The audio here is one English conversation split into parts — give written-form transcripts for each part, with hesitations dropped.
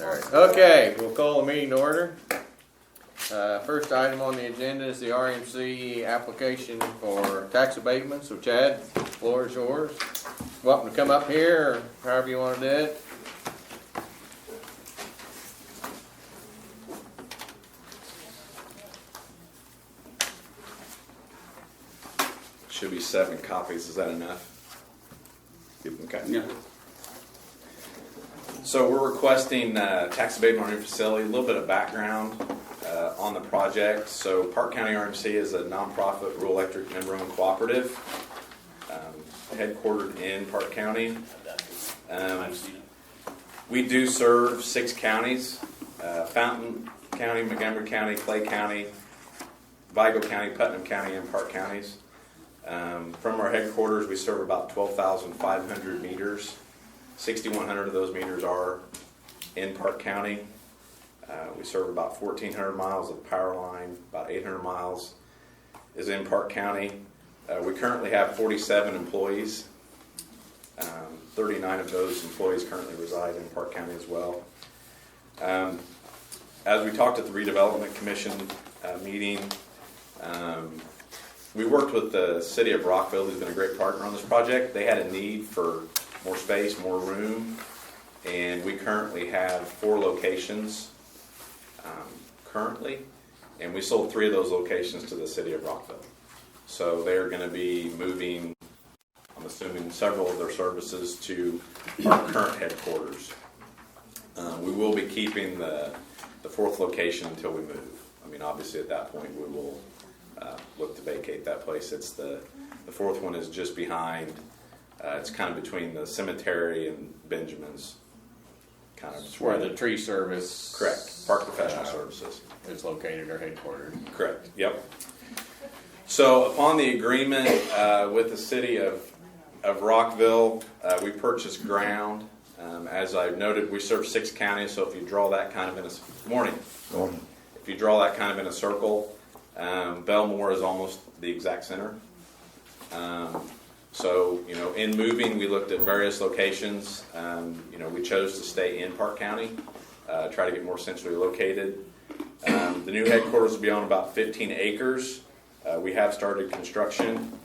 All right. Okay, we'll call the meeting to order. First item on the agenda is the RMC application for tax abatement. So Chad, the floor is yours. Welcome to come up here, or however you want to do it. Should be 7 copies. Is that enough? Okay. Yeah. So we're requesting tax abatement on our new facility. A little bit of background on the project. So Parke County RMC is a nonprofit rural electric member-owned cooperative, headquartered in Parke County. We do serve 6 counties: Fountain County, Montgomery County, Clay County, Vigo County, Putnam County, and Parke counties. From our headquarters, we serve about 12,500 meters. 6,100 of those meters are in Parke County. We serve about 1,400 miles of power line. About 800 miles is in Parke County. We currently have 47 employees. 39 of those employees currently reside in Parke County as well. As we talked at the Redevelopment Commission meeting, we worked with the city of Rockville, who's been a great partner on this project. They had a need for more space, more room, and we currently have 4 locations currently, and we sold 3 of those locations to the city of Rockville. So they're going to be moving, I'm assuming, several of their services to our current headquarters. We will be keeping the 4th location until we move. I mean, obviously at that point we will look to vacate that place. It's the 4th one is just behind. It's kind of between the cemetery and Benjamin's. Kind of Where the tree service. Correct. Park Professional Services is located or headquartered. Correct. Yep. So upon the agreement with the city of Rockville, we purchased ground. As I've noted, we serve 6 counties. So if you draw that kind of in a morning. If you draw that kind of in a circle, Belmore is almost the exact center. So, in moving, we looked at various locations. We chose to stay in Parke County, try to get more centrally located. The new headquarters will be on about 15 acres. We have started construction.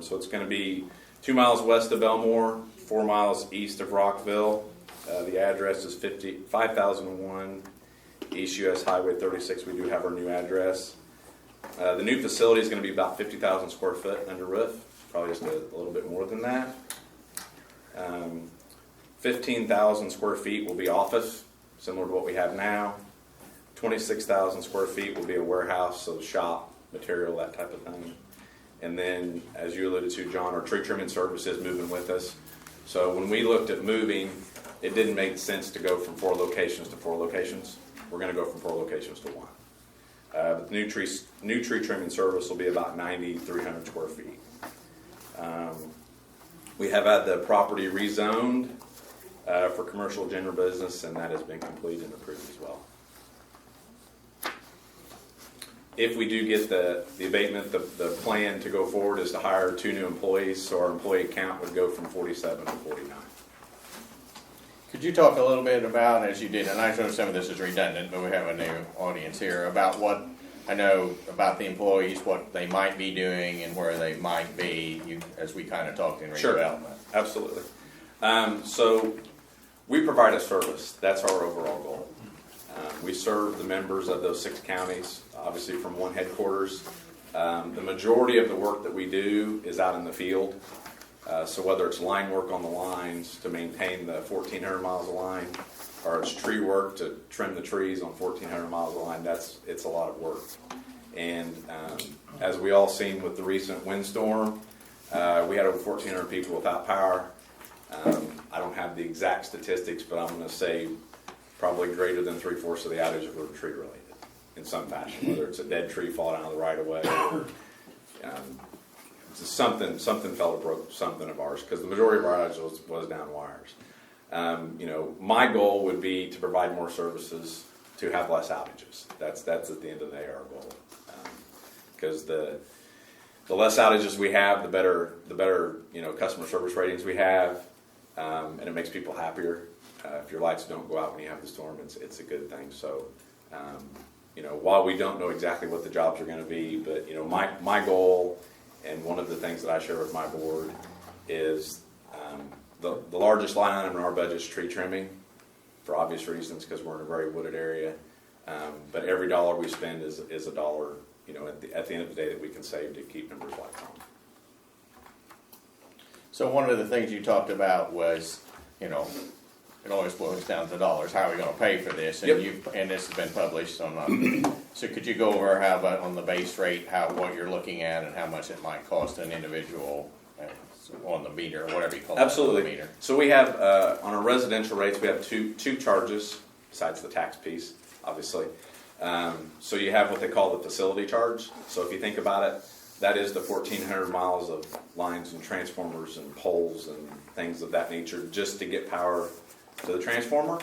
So it's going to be 2 miles west of Belmore, 4 miles east of Rockville. The address is 5001 East US Highway 36. We do have our new address. The new facility is going to be about 50,000 square foot under roof. Probably just a little bit more than that. 15,000 square feet will be office, similar to what we have now. 26,000 square feet will be a warehouse, so shop, material, that type of thing. And then, as you alluded to, John, our tree trimming service is moving with us. So when we looked at moving, it didn't make sense to go from 4 locations to 4 locations. We're going to go from 4 locations to 1. The new tree trimming service will be about 9,300 square feet. We have had the property rezoned for commercial general business, and that has been completed and approved as well. If we do get the abatement, the plan to go forward is to hire 2 new employees, so our employee count would go from 47 to 49. Could you talk a little bit about, as you did, and I know some of this is redundant, but we have a new audience here, about what I know about the employees, what they might be doing and where they might be, as we kind of talked in redevelopment. Sure, absolutely. So we provide a service. That's our overall goal. We serve the members of those 6 counties, obviously from 1 headquarters. The majority of the work that we do is out in the field. So whether it's line work on the lines to maintain the 1,400 miles of line, or it's tree work to trim the trees on 1,400 miles of line, it's a lot of work. And as we all seen with the recent windstorm, we had over 1,400 people without power. I don't have the exact statistics, but I'm going to say probably greater than 3/4 of the outages were tree related in some fashion, whether it's a dead tree falling out of the right of way or something fell or broke something of ours, because the majority of our outages was down wires. My goal would be to provide more services to have less outages. That's at the end of the day our goal, because the less outages we have, the better customer service ratings we have, and it makes people happier. If your lights don't go out when you have the storm, it's a good thing. So, while we don't know exactly what the jobs are going to be, but my goal, and one of the things that I share with my board is the largest line item in our budget is tree trimming, for obvious reasons, because we're in a very wooded area. But every dollar we spend is a dollar, at the end of the day that we can save to keep members' lights on. So one of the things you talked about was, it always boils down to dollars. How are we going to pay for this? And Yep. and this has been published on. So could you go over how about on the base rate, what you're looking at, and how much it might cost an individual on the meter, or whatever you call it? Absolutely. On the meter. So we have on our residential rates, we have two charges besides the tax piece, obviously. So you have what they call the facility charge. So if you think about it, that is the 1,400 miles of lines and transformers and poles and things of that nature just to get power to the transformer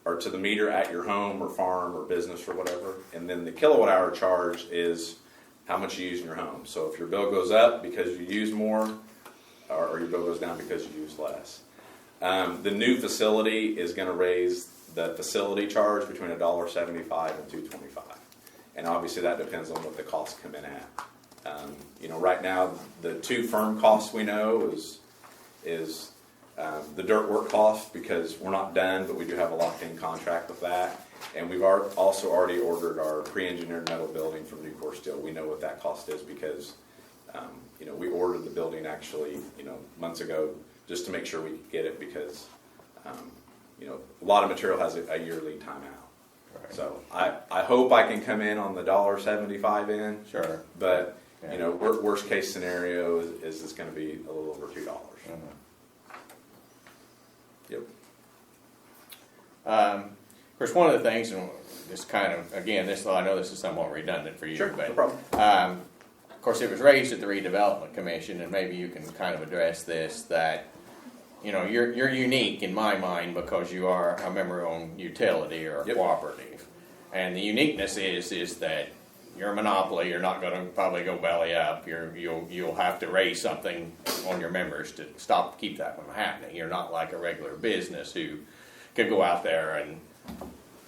or to the meter at your home or farm or business or whatever. And then the kilowatt hour charge is how much you use in your home. So if your bill goes up because you use more, or your bill goes down because you use less. The new facility is going to raise the facility charge between $1.75 and $2.25. And obviously that depends on what the costs come in at. Right now, the two firm costs we know is the dirt work cost, because we're not done, but we do have a locked-in contract with that. And we've also already ordered our pre-engineered metal building from Nucor Steel. We know what that cost is because, we ordered the building actually, months ago just to make sure we could get it because, a lot of material has a year lead time out. Right. So I hope I can come in on the $1.75 in. Sure. But, worst case scenario is it's going to be a little over $2. Mm-hmm. Yep. Of course, one of the things, and this kind of, again, I know this is somewhat redundant for you, sure, but no problem. Of course, it was raised at the Redevelopment Commission, and maybe you can kind of address this, that, you're unique in my mind because you are a member-owned utility or a Yep. cooperative. And the uniqueness is that you're a monopoly. You're not going to probably go belly up. You'll have to raise something on your members to keep that from happening. You're not like a regular business who could go out there and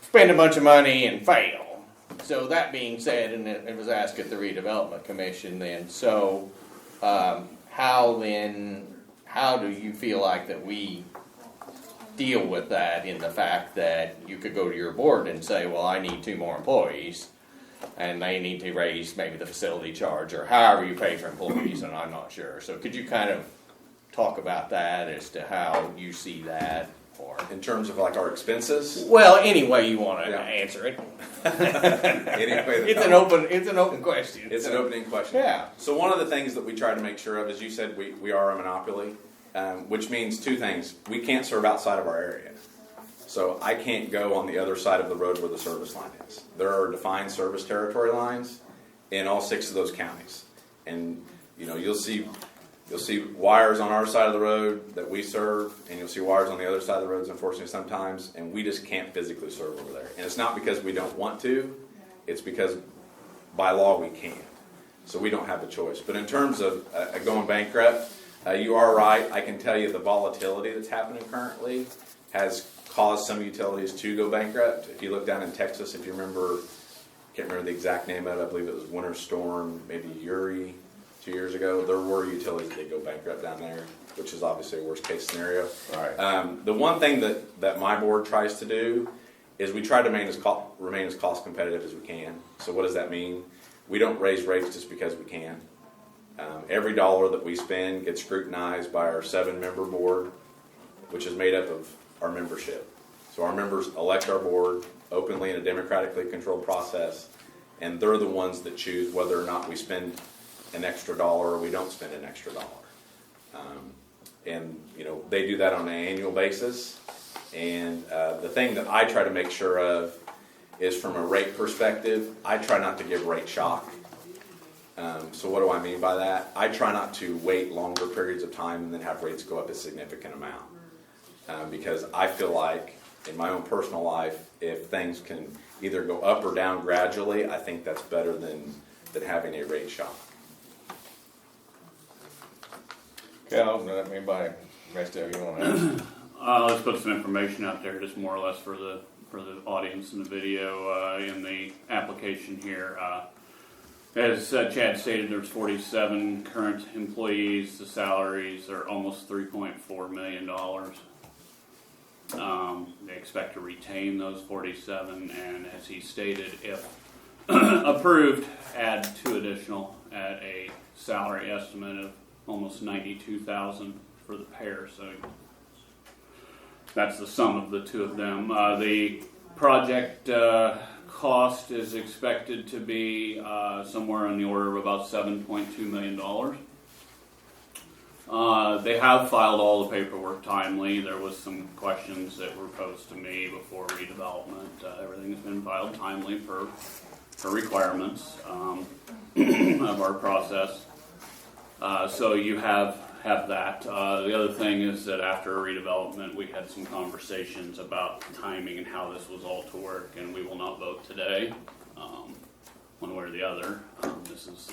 spend a bunch of money and fail. So that being said, and it was asked at the Redevelopment Commission then, so how do you feel like that we deal with that in the fact that you could go to your board and say, well, I need 2 more employees, and they need to raise maybe the facility charge or however you pay for employees, and I'm not sure. So could you kind of talk about that as to how you see that? Or in terms of like our expenses? Well, any way you want to answer it. It's an open question. It's an opening question. Yeah. So one of the things that we try to make sure of, as you said, we are a monopoly, which means 2 things. We can't serve outside of our area. So I can't go on the other side of the road where the service line is. There are defined service territory lines in all 6 of those counties. And you'll see wires on our side of the road that we serve, and you'll see wires on the other side of the roads, unfortunately, sometimes, and we just can't physically serve over there. And it's not because we don't want to, it's because by law we can't. So we don't have a choice. But in terms of going bankrupt, you are right. I can tell you the volatility that's happening currently has caused some utilities to go bankrupt. If you look down in Texas, if you remember, I can't remember the exact name of it, I believe it was Winter Storm, maybe Uri, 2 years ago, there were utilities that did go bankrupt down there, which is obviously a worst case scenario. Right. The one thing that my board tries to do is we try to remain as cost competitive as we can. So what does that mean? We don't raise rates just because we can. Every dollar that we spend gets scrutinized by our 7-member board, which is made up of our membership. So our members elect our board openly in a democratically controlled process, and they're the ones that choose whether or not we spend an extra dollar or we don't spend an extra dollar. And they do that on an annual basis. And the thing that I try to make sure of is from a rate perspective, I try not to give rate shock. So what do I mean by that? I try not to wait longer periods of time and then have rates go up a significant amount. Because I feel like in my own personal life, if things can either go up or down gradually, I think that's better than having a rate shock. Cal, anybody, rest of you want to ask? Let's put some information out there, just more or less for the audience in the video. In the application here, as Chad stated, there's 47 current employees. The salaries are almost $3.4 million. They expect to retain those 47, and as he stated, if approved, add 2 additional at a salary estimate of almost $92,000 for the pair. So that's the sum of the 2 of them. The project cost is expected to be somewhere in the order of about $7.2 million. They have filed all the paperwork timely. There was some questions that were posed to me before redevelopment. Everything has been filed timely for requirements of our process. So you have that. The other thing is that after redevelopment, we had some conversations about timing and how this was all to work, and we will not vote today, one way or the other. This is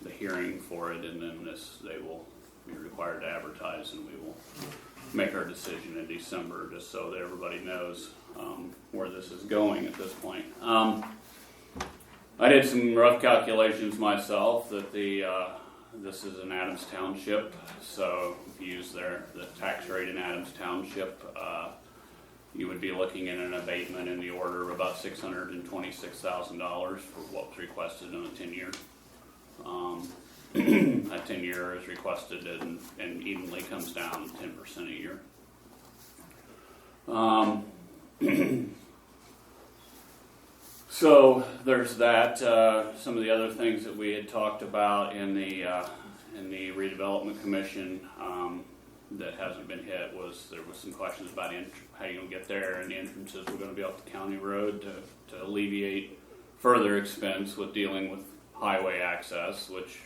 the hearing for it, and then they will be required to advertise, and we will make our decision in December, just so that everybody knows where this is going at this point. I did some rough calculations myself that this is an Adams Township, so if you use the tax rate in Adams Township, you would be looking at an abatement in the order of about $626,000 for what was requested in a 10-year. A 10-year is requested and evenly comes down 10% a year. So there's that. Some of the other things that we had talked about in the redevelopment commission that hasn't been hit was there was some questions about how you're going to get there, and the entrances were going to be off the county road to alleviate further expense with dealing with highway access, which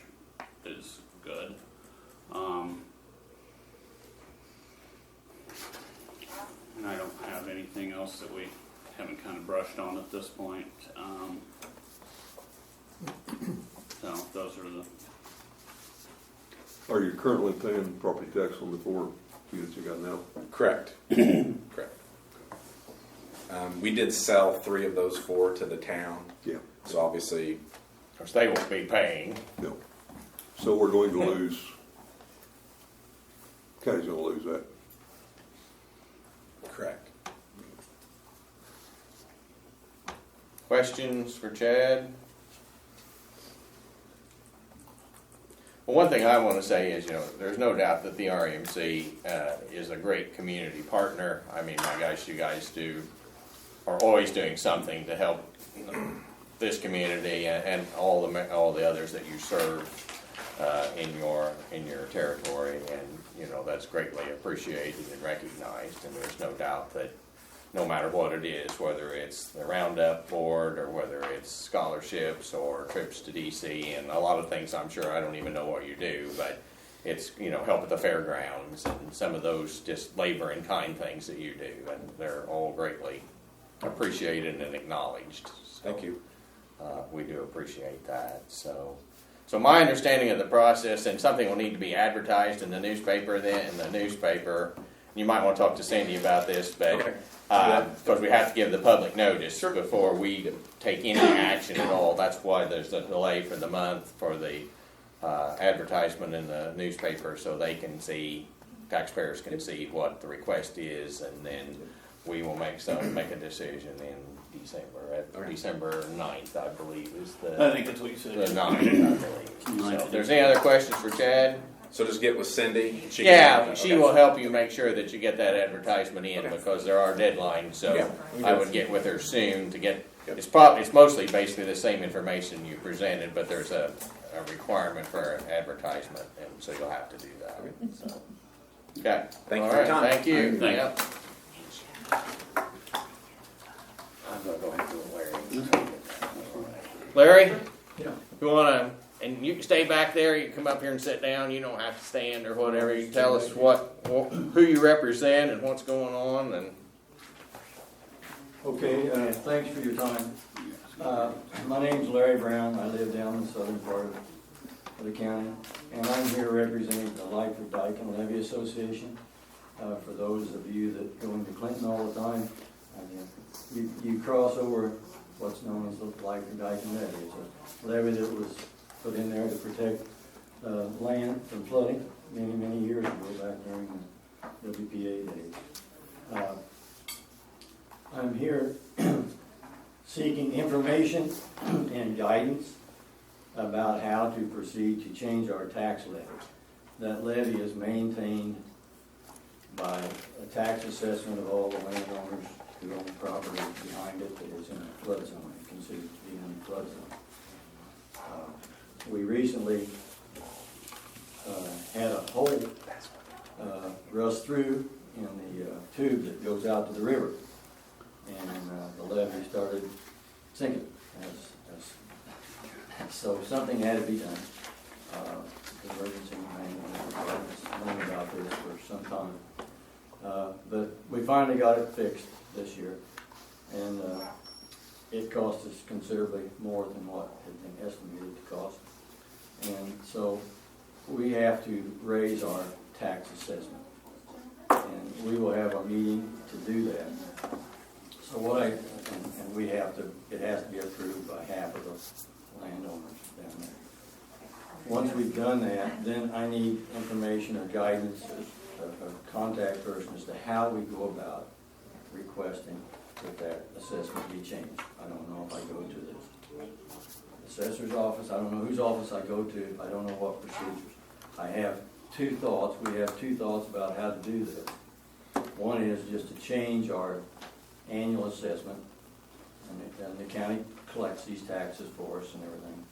is good. And I don't have anything else that we haven't kind of brushed on at this point. So those are the... Are you currently paying property tax on the 4 units you got now? Correct. Correct. We did sell 3 of those 4 to the town. Yeah. So obviously... Of course, they won't be paying. No. So we're going to lose, county's going to lose that. Correct. Questions for Chad? Well, one thing I want to say is, there's no doubt that the RMC is a great community partner. I mean, my gosh, you guys are always doing something to help this community and all the others that you serve in your territory, and that's greatly appreciated and recognized. And there's no doubt that no matter what it is, whether it's the Roundup Board or whether it's scholarships or trips to DC and a lot of things, I'm sure I don't even know what you do, but it's help at the fairgrounds and some of those just labor and kind things that you do, and they're all greatly appreciated and acknowledged. So, Thank you. we do appreciate that. So my understanding of the process, and something will need to be advertised in the newspaper. You might want to talk to Cindy about this, but Okay. Because we have to give the public notice before we take any action at all. That's why there's a delay for the month for the advertisement in the newspaper, so they can see, taxpayers can see what the request is, and then we will make a decision in December. Okay. December 9th, I believe, is I think that's what you said. the 9th, I believe. So if there's any other questions for Chad? So just get with Cindy. She will help you make sure that you get that advertisement in, because there are deadlines. So Yeah. I would get with her soon to get. It's mostly basically the same information you presented, but there's a requirement for advertisement, and so you'll have to do that. So, okay. Thank you All for your right, time. Thank you. Thank you. Yep. I'm gonna go ahead and do Larry. Larry? Yeah. You wanna? And you can stay back there. You can come up here and sit down. You don't have to stand or whatever. You tell us who you represent and what's going on. And Okay, thanks for your time. My name's Larry Brown. I live down in the southern part of the county, and I'm here representing the Lightford Dyke and Levee Association. for those of you that go into Clinton all the time, you cross over what's known as the Dyken levee. It's a levee that was put in there to protect land from flooding many, many years ago, back during the WPA days. I'm here seeking information and guidance about how to proceed to change our tax levy. That levy is maintained by a tax assessment of all the landowners who own property behind it that is in a flood zone, and considered to be in a flood zone. We recently had a hole rust through in the tube that goes out to the river, and the levee started sinking. So something had to be done. Emergency management has known about this for some time. But we finally got it fixed this year, and it cost us considerably more than what had been estimated to cost. And so we have to raise our tax assessment, and we will have a meeting to do that. So and we have to, it has to be approved by half of the landowners down there. Once we've done that, then I need information or guidance, a contact person as to how we go about requesting that assessment be changed. I don't know if I go to the assessor's office, I don't know whose office I go to, I don't know what procedures. I have two thoughts, we have two thoughts about how to do this. One is just to change our annual assessment, and the county collects these taxes for us and everything.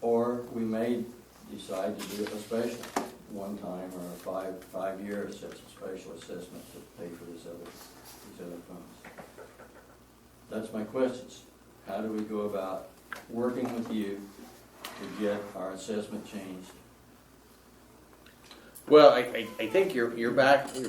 Or we may decide to do a special one time, or a five-year special assessment to pay for these other funds. That's my questions. How do we go about working with you to get our assessment changed? Well, I think you're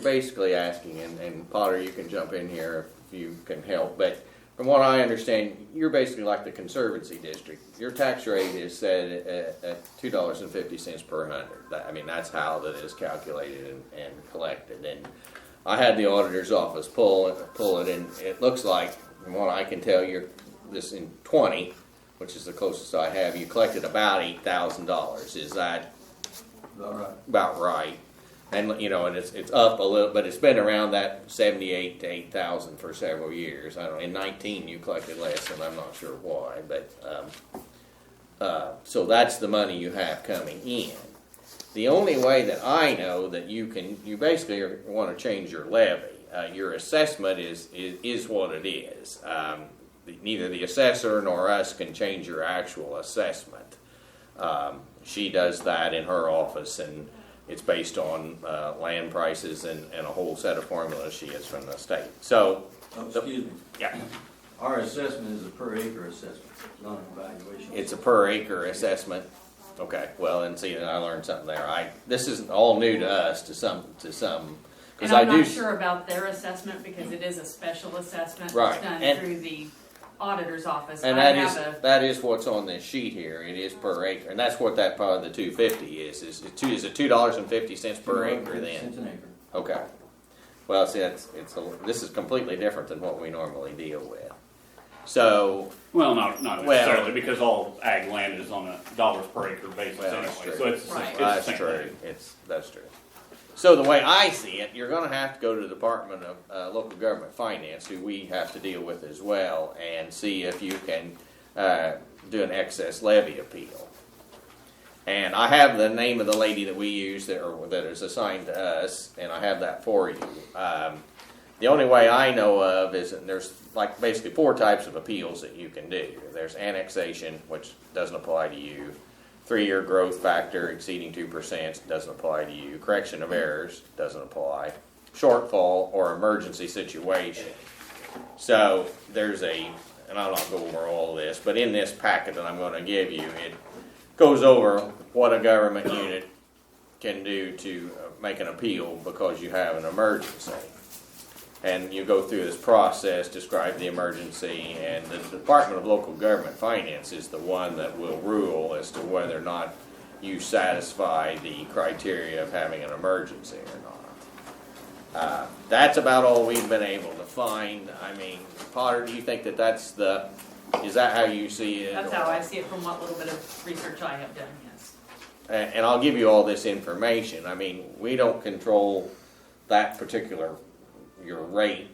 basically asking, and Potter, you can jump in here if you can help, but from what I understand, you're basically like the Conservancy District. Your tax rate is set at $2.50 per hundred. I mean, that's how that is calculated and collected. And I had the auditor's office pull it, and it looks like, from what I can tell, you're this in 20, which is the closest I have. You collected about $8,000. Is that about right? And you know, and it's up a little, but it's been around that 78 to 8,000 for several years. I don't. In 19, you collected less, and I'm not sure why. But so that's the money you have coming in. The only way that I know that you basically want to change your levy. Your assessment is what it is. Neither the assessor nor us can change your actual assessment. She does that in her office, and it's based on land prices and a whole set of formulas she gets from the state. So, excuse me. Yeah. Our assessment is a per acre assessment, not an evaluation. It's a per acre assessment. Okay. Well, and see, I learned something there. This isn't all new to us. To some. And I'm not sure about their assessment because it is a special assessment right. Done through the auditor's office. And that is what's on this sheet here. It is per acre, and that's what that part of the 250 is. Is it $2.50 per acre then? Cents an acre. Okay. Well, see, this is completely different than what we normally deal with. So. Well, not necessarily, because all ag land is on a dollars per acre basis anyway. True. So it's Right. it's That's the same true. thing. That's true. So the way I see it, you're going to have to go to the Department of Local Government Finance, who we have to deal with as well, and see if you can do an excess levy appeal. And I have the name of the lady that we use that is assigned to us, and I have that for you. The only way I know of is that there's like basically 4 types of appeals that you can do. There's annexation, which doesn't apply to you. 3-year growth factor exceeding 2% doesn't apply to you. Correction of errors doesn't apply. Shortfall or emergency situation. So there's and I'll not go over all of this, but in this packet that I'm going to give you, it goes over what a government unit can do to make an appeal because you have an emergency. And you go through this process, describe the emergency, and the Department of Local Government Finance is the one that will rule as to whether or not you satisfy the criteria of having an emergency or not. That's about all we've been able to find. I mean, Potter, do you think that is that how you see it? That's how I see it from what little bit of research I have done, yes. And I'll give you all this information. I mean, we don't control that particular, your rate,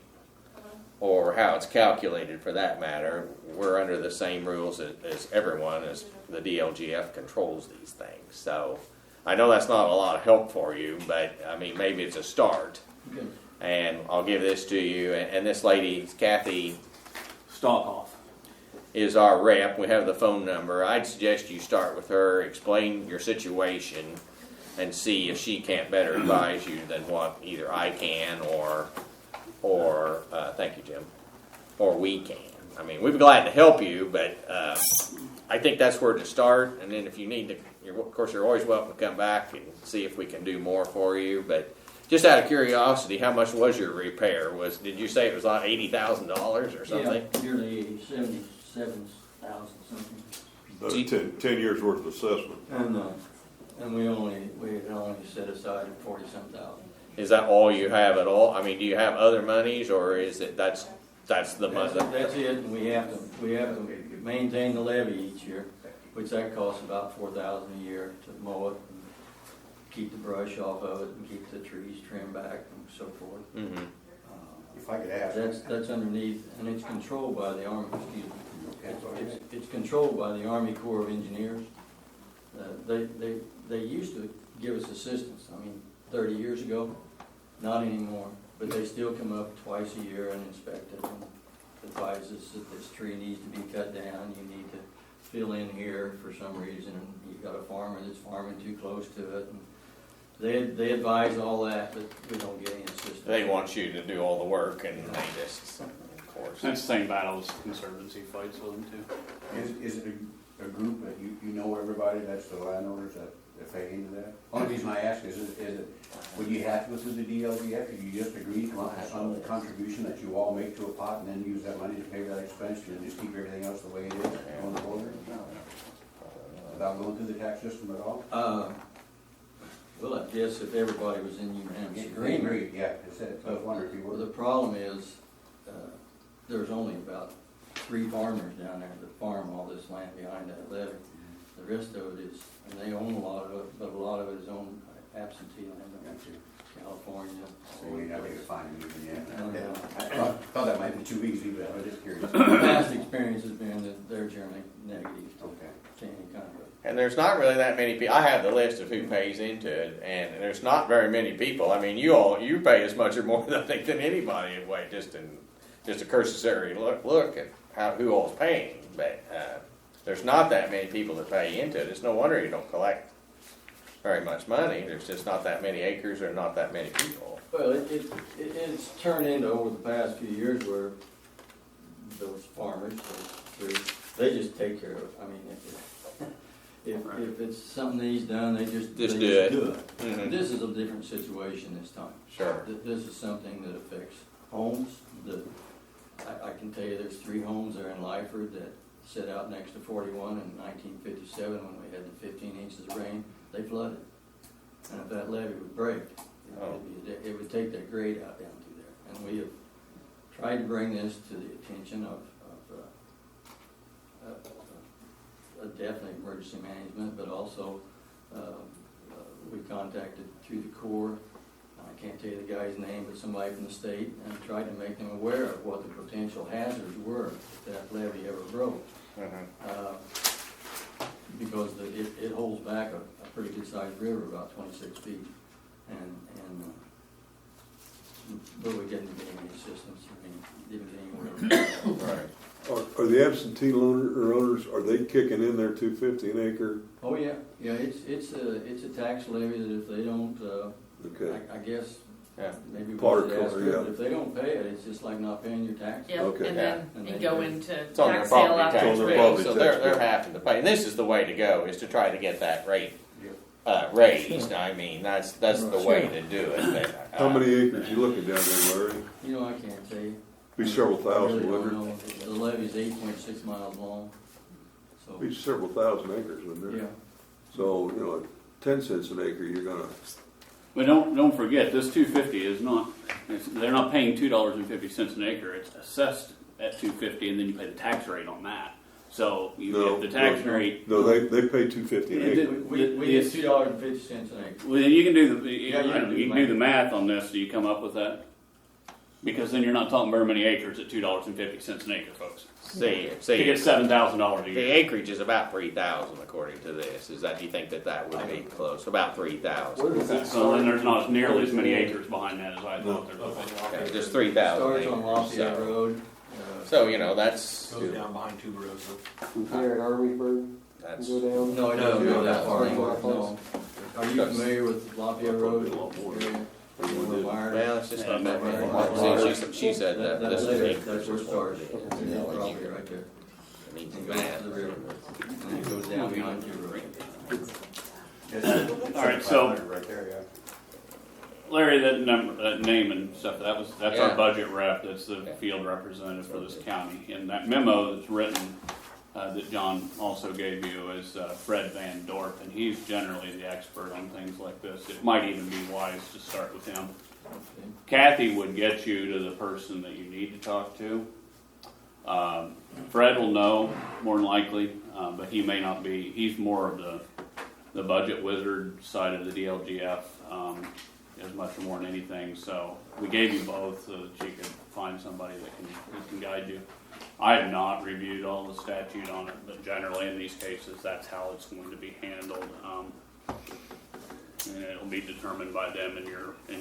or how it's calculated for that matter. We're under the same rules as everyone, as the DLGF controls these things. So I know that's not a lot of help for you, but I mean, maybe it's a start. Okay. And I'll give this to you. And this lady, Kathy, Stockoff. is our rep. We have the phone number. I'd suggest you start with her, explain your situation, and see if she can't better advise you than what either I can or thank you, Jim, or we can. I mean, we'd be glad to help you, but I think that's where to start. And then if you need to, of course, you're always welcome to come back and see if we can do more for you. But just out of curiosity, how much was your repair? Did you say it was like $80,000 or something? Yeah, nearly 77,000 something. About 10 years worth of assessment. And we had only set aside 40-some thousand. Is that all you have at all? I mean, do you have other monies, or is it that's the money? That's it, and we have to maintain the levee each year, which that costs about $4,000 a year to mow it, and keep the brush off of it, and keep the trees trimmed back, and so forth. Mm-hmm. If I could ask. That's underneath, and it's controlled by the Army. Excuse me. It's controlled by the Army Corps of Engineers. They used to give us assistance. I mean, 30 years ago, not anymore. But they still come up twice a year and inspect it and advise us that this tree needs to be cut down. You need to fill in here for some reason. And you've got a farmer that's farming too close to it. And they advise all that, but we don't get any assistance. They want you to do all the work, and they just, of course. That's the same battle as Conservancy fights with them too. Is it a group that you know everybody, that's the landowners that pay into that? Only reason I ask is it, would you have to go through the DLGF, could you just agree to some contribution that you all make to a pot and then use that money to pay that expense and just keep everything else the way it is going forward? Without going through the tax system at all? Well, I guess if everybody was in unanimous agreement. Agreed, yeah, I was wondering if you Well, were. the problem is, there's only about 3 farmers down there that farm all this land behind that levee. The rest of it is, and they own a lot of it, but a lot of it is owned absentee land. California. So we never get to find them even Oh, yet. yeah. I thought that might be too easy, but I was just curious. Past experience has been that they're generally negative Okay. to any kind of. And there's not really that many people. I have the list of who pays into it, and there's not very many people. I mean, you pay as much or more than I think than anybody in a way, just a cursory look at who all's paying. But there's not that many people that pay into it. It's no wonder you don't collect very much money. There's just not that many acres or not that many people. Well, it's turned into over the past few years where those farmers, they just take care of it. I mean, if it's something he's done, they just do it. Mm-hmm. This is a different situation this time. Sure. This is something that affects homes. I can tell you there's 3 homes there in Lyford that set out next to 41 in 1957 when we had the 15 inches of rain. They flooded. And if that levee would break, it would take that grade out down through there. And we have tried to bring this to the attention of definitely emergency management, but also we contacted through the Corps. I can't tell you the guy's name, but somebody from the state, and tried to make them aware of what the potential hazards were if that levee ever broke. Mm-hmm. Because it holds back a pretty good sized river, about 26 feet, but we didn't get any assistance. I mean, didn't get anywhere. Right. Are the absentee owners, are they kicking in their $2.50 an acre? Oh yeah, it's a tax levy that if they don't, Okay. I guess Yeah. maybe we Parke should ask County, them, but if they don't pay it, it's just like not paying your tax. Yep, Okay. and then Yeah. you go into It's on their tax sale property after tax It's on their bill, property so tax they're bill. having to pay. And this is the way to go, is to try to get that rate raised. I mean, that's the way to do it. But, How many acres you looking down there, Larry? You know, I can't tell you. Be several I thousand, really wouldn't don't it? know. The levee's 8.6 miles long, so, Be several thousand acres, wouldn't it? yeah. So, 10 cents an acre, you're gonna But don't forget, this 250 is not. They're not paying $2.50 an acre. It's assessed at 250, and then you pay the tax rate on that. So you get the tax rate. No, they pay $2.50 an acre. We get $2.50 an acre. Well, then you can do the Yeah, you can do the math on this. Do you come up with that? Because then you're not talking very many acres at $2.50 an acre, folks. See, You get $7,000 a the year. acreage is about 3,000 according to this. Is that, do you think that would be close? About 3,000. So then there's not nearly as many acres behind that as I thought there was. Okay, just 3,000 Starts acres. on Lafayette So, Road. so, you know, that's, Goes down behind two rows. There at Armyburg, that's, go down. No, it doesn't go that far Anymore. anymore, no. Are you familiar with Lafayette Road? well, it's just not that Yeah. bad. See, she said that this is That's acreage. where it starts. Yeah. And that property right there. I mean, And goes to the river. And it goes down behind two roads. All right, so Right there, yeah. Larry, that name and stuff, that's Yeah. our budget rep, that's the field representative for this county. And that memo that's written, that John also gave you is Fred Van Dorp, and he's generally the expert on things like this. It might even be wise to start with him. Kathy would get you to the person that you need to talk to. Fred will know, more than likely, but he may not be. He's more of the budget wizard side of the DLGF. As much or more than anything, so we gave you both so that you could find somebody that can guide you. I have not reviewed all the statute on it, but generally in these cases, that's how it's going to be handled. And it'll be determined by them and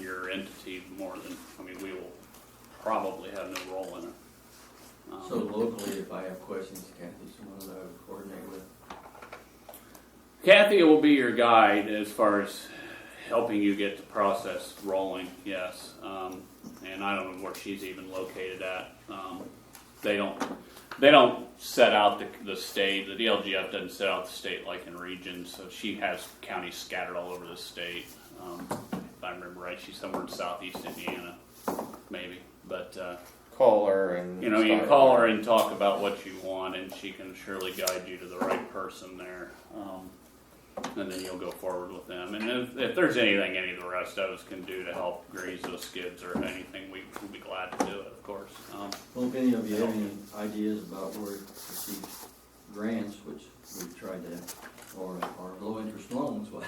your entity more than, I mean, we will probably have no role in it. So locally, if I have questions, Kathy, someone that I would coordinate with. Kathy will be your guide as far as helping you get the process rolling, yes. And I don't know where she's even located at. They don't set out the state. The DLGF doesn't set out the state like in regions. So she has counties scattered all over the state. If I remember right, she's somewhere in southeast Indiana, maybe. But call her and. you can call her and talk about what you want, and she can surely guide you to the right person there. And then you'll go forward with them. And if there's anything any of the rest of us can do to help grease those skids or anything, we'll be glad to do it, of course. Well, if any of you have any ideas about where to seek grants, which we've tried to, or low interest loans, we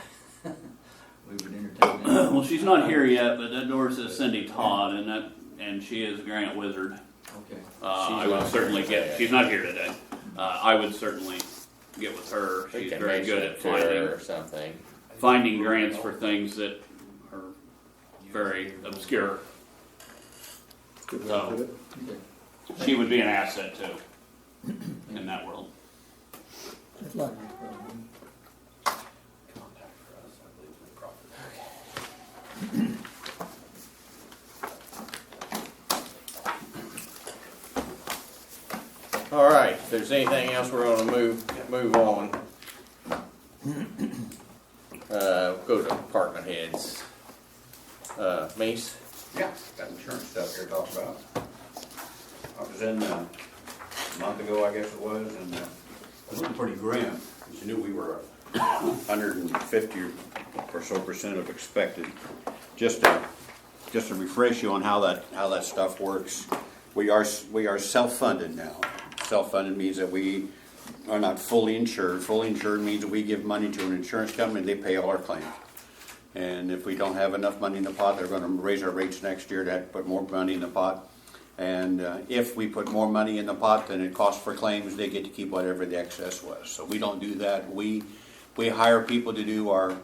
would entertain that. Well, she's not here yet, but that door says Cindy Todd, and she is a grant wizard. Okay. I would certainly get. She's not here today. I would certainly get with her. We She's can very mention good it at to her or something. finding grants for things that are very obscure. So Okay. she would be an asset too in that world. All right, if there's anything else, we're gonna move on. Go to department heads. Mace? Yeah, got insurance stuff here to talk about. I was in, a month ago, I guess it was, and it was looking pretty grim. As you knew, we were 150 or so % of expected. Just to refresh you on how that stuff works, we are self-funded now. Self-funded means that we are not fully insured. Fully insured means that we give money to an insurance company and they pay all our claims. And if we don't have enough money in the pot, they're going to raise our rates next year to have to put more money in the pot. And if we put more money in the pot than it costs for claims, they get to keep whatever the excess was. So we don't do that. We hire people to do our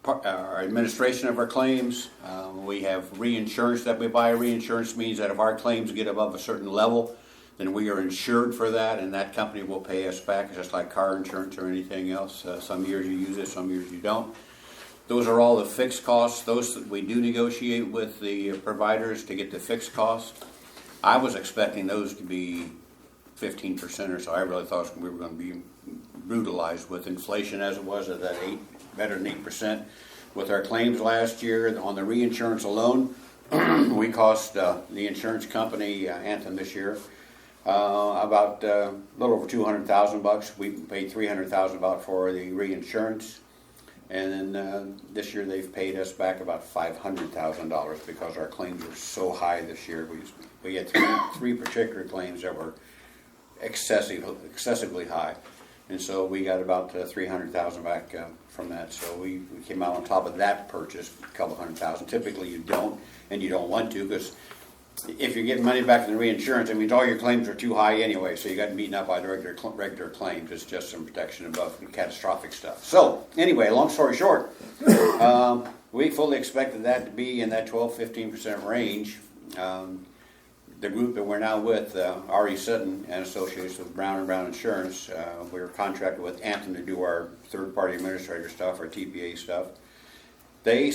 administration of our claims. We have reinsurance that we buy. Reinsurance means that if our claims get above a certain level, then we are insured for that, and that company will pay us back. It's just like car insurance or anything else. Some years you use it, some years you don't. Those are all the fixed costs. Those that we do negotiate with the providers to get the fixed costs. I was expecting those to be 15% or so. I really thought we were going to be brutalized with inflation as it was at that better than 8%. With our claims last year on the reinsurance alone, we cost the insurance company, Anthem this year, about a little over $200,000. We paid $300,000 about for the reinsurance. And then this year they've paid us back about $500,000 because our claims were so high this year. We had three particular claims that were excessively high. And so we got about $300,000 back from that. So we came out on top of that purchase, a couple $100,000. Typically you don't, and you don't want to, because if you're getting money back from the reinsurance, that means all your claims are too high anyway, so you got beaten up by the regular claims. It's just some protection above catastrophic stuff. So anyway, long story short, we fully expected that to be in that 12-15% range. The group that we're now with, R.E. Sutton and Associates with Brown & Brown Insurance, we were contracted with Anthem to do our third-party administrator stuff, our TPA stuff. They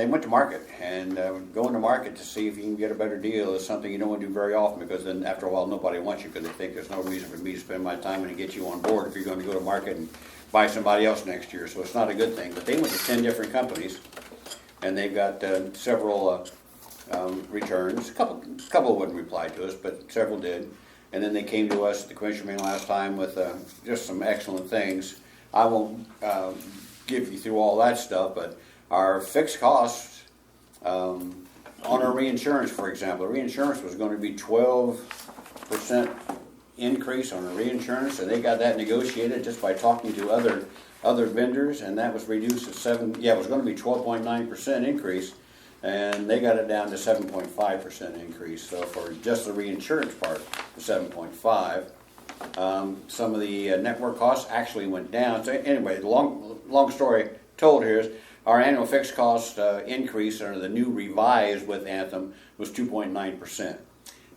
went to market, and going to market to see if you can get a better deal is something you don't want to do very often, because then after a while nobody wants you, because they think there's no reason for me to spend my time and get you on board if you're going to go to market and buy somebody else next year. So it's not a good thing. But they went to 10 different companies, and they've got several returns. A couple wouldn't reply to us, but several did. And then they came to us at the commissioner meeting last time with just some excellent things. I won't give you through all that stuff, but our fixed costs on our reinsurance, for example, the reinsurance was going to be 12% increase on the reinsurance, and they got that negotiated just by talking to other vendors, and that was reduced to it was going to be 12.9% increase, and they got it down to 7.5% increase. So for just the reinsurance part, the 7.5. Some of the network costs actually went down. So anyway, the long story told here is our annual fixed cost increase under the new revised with Anthem was 2.9%.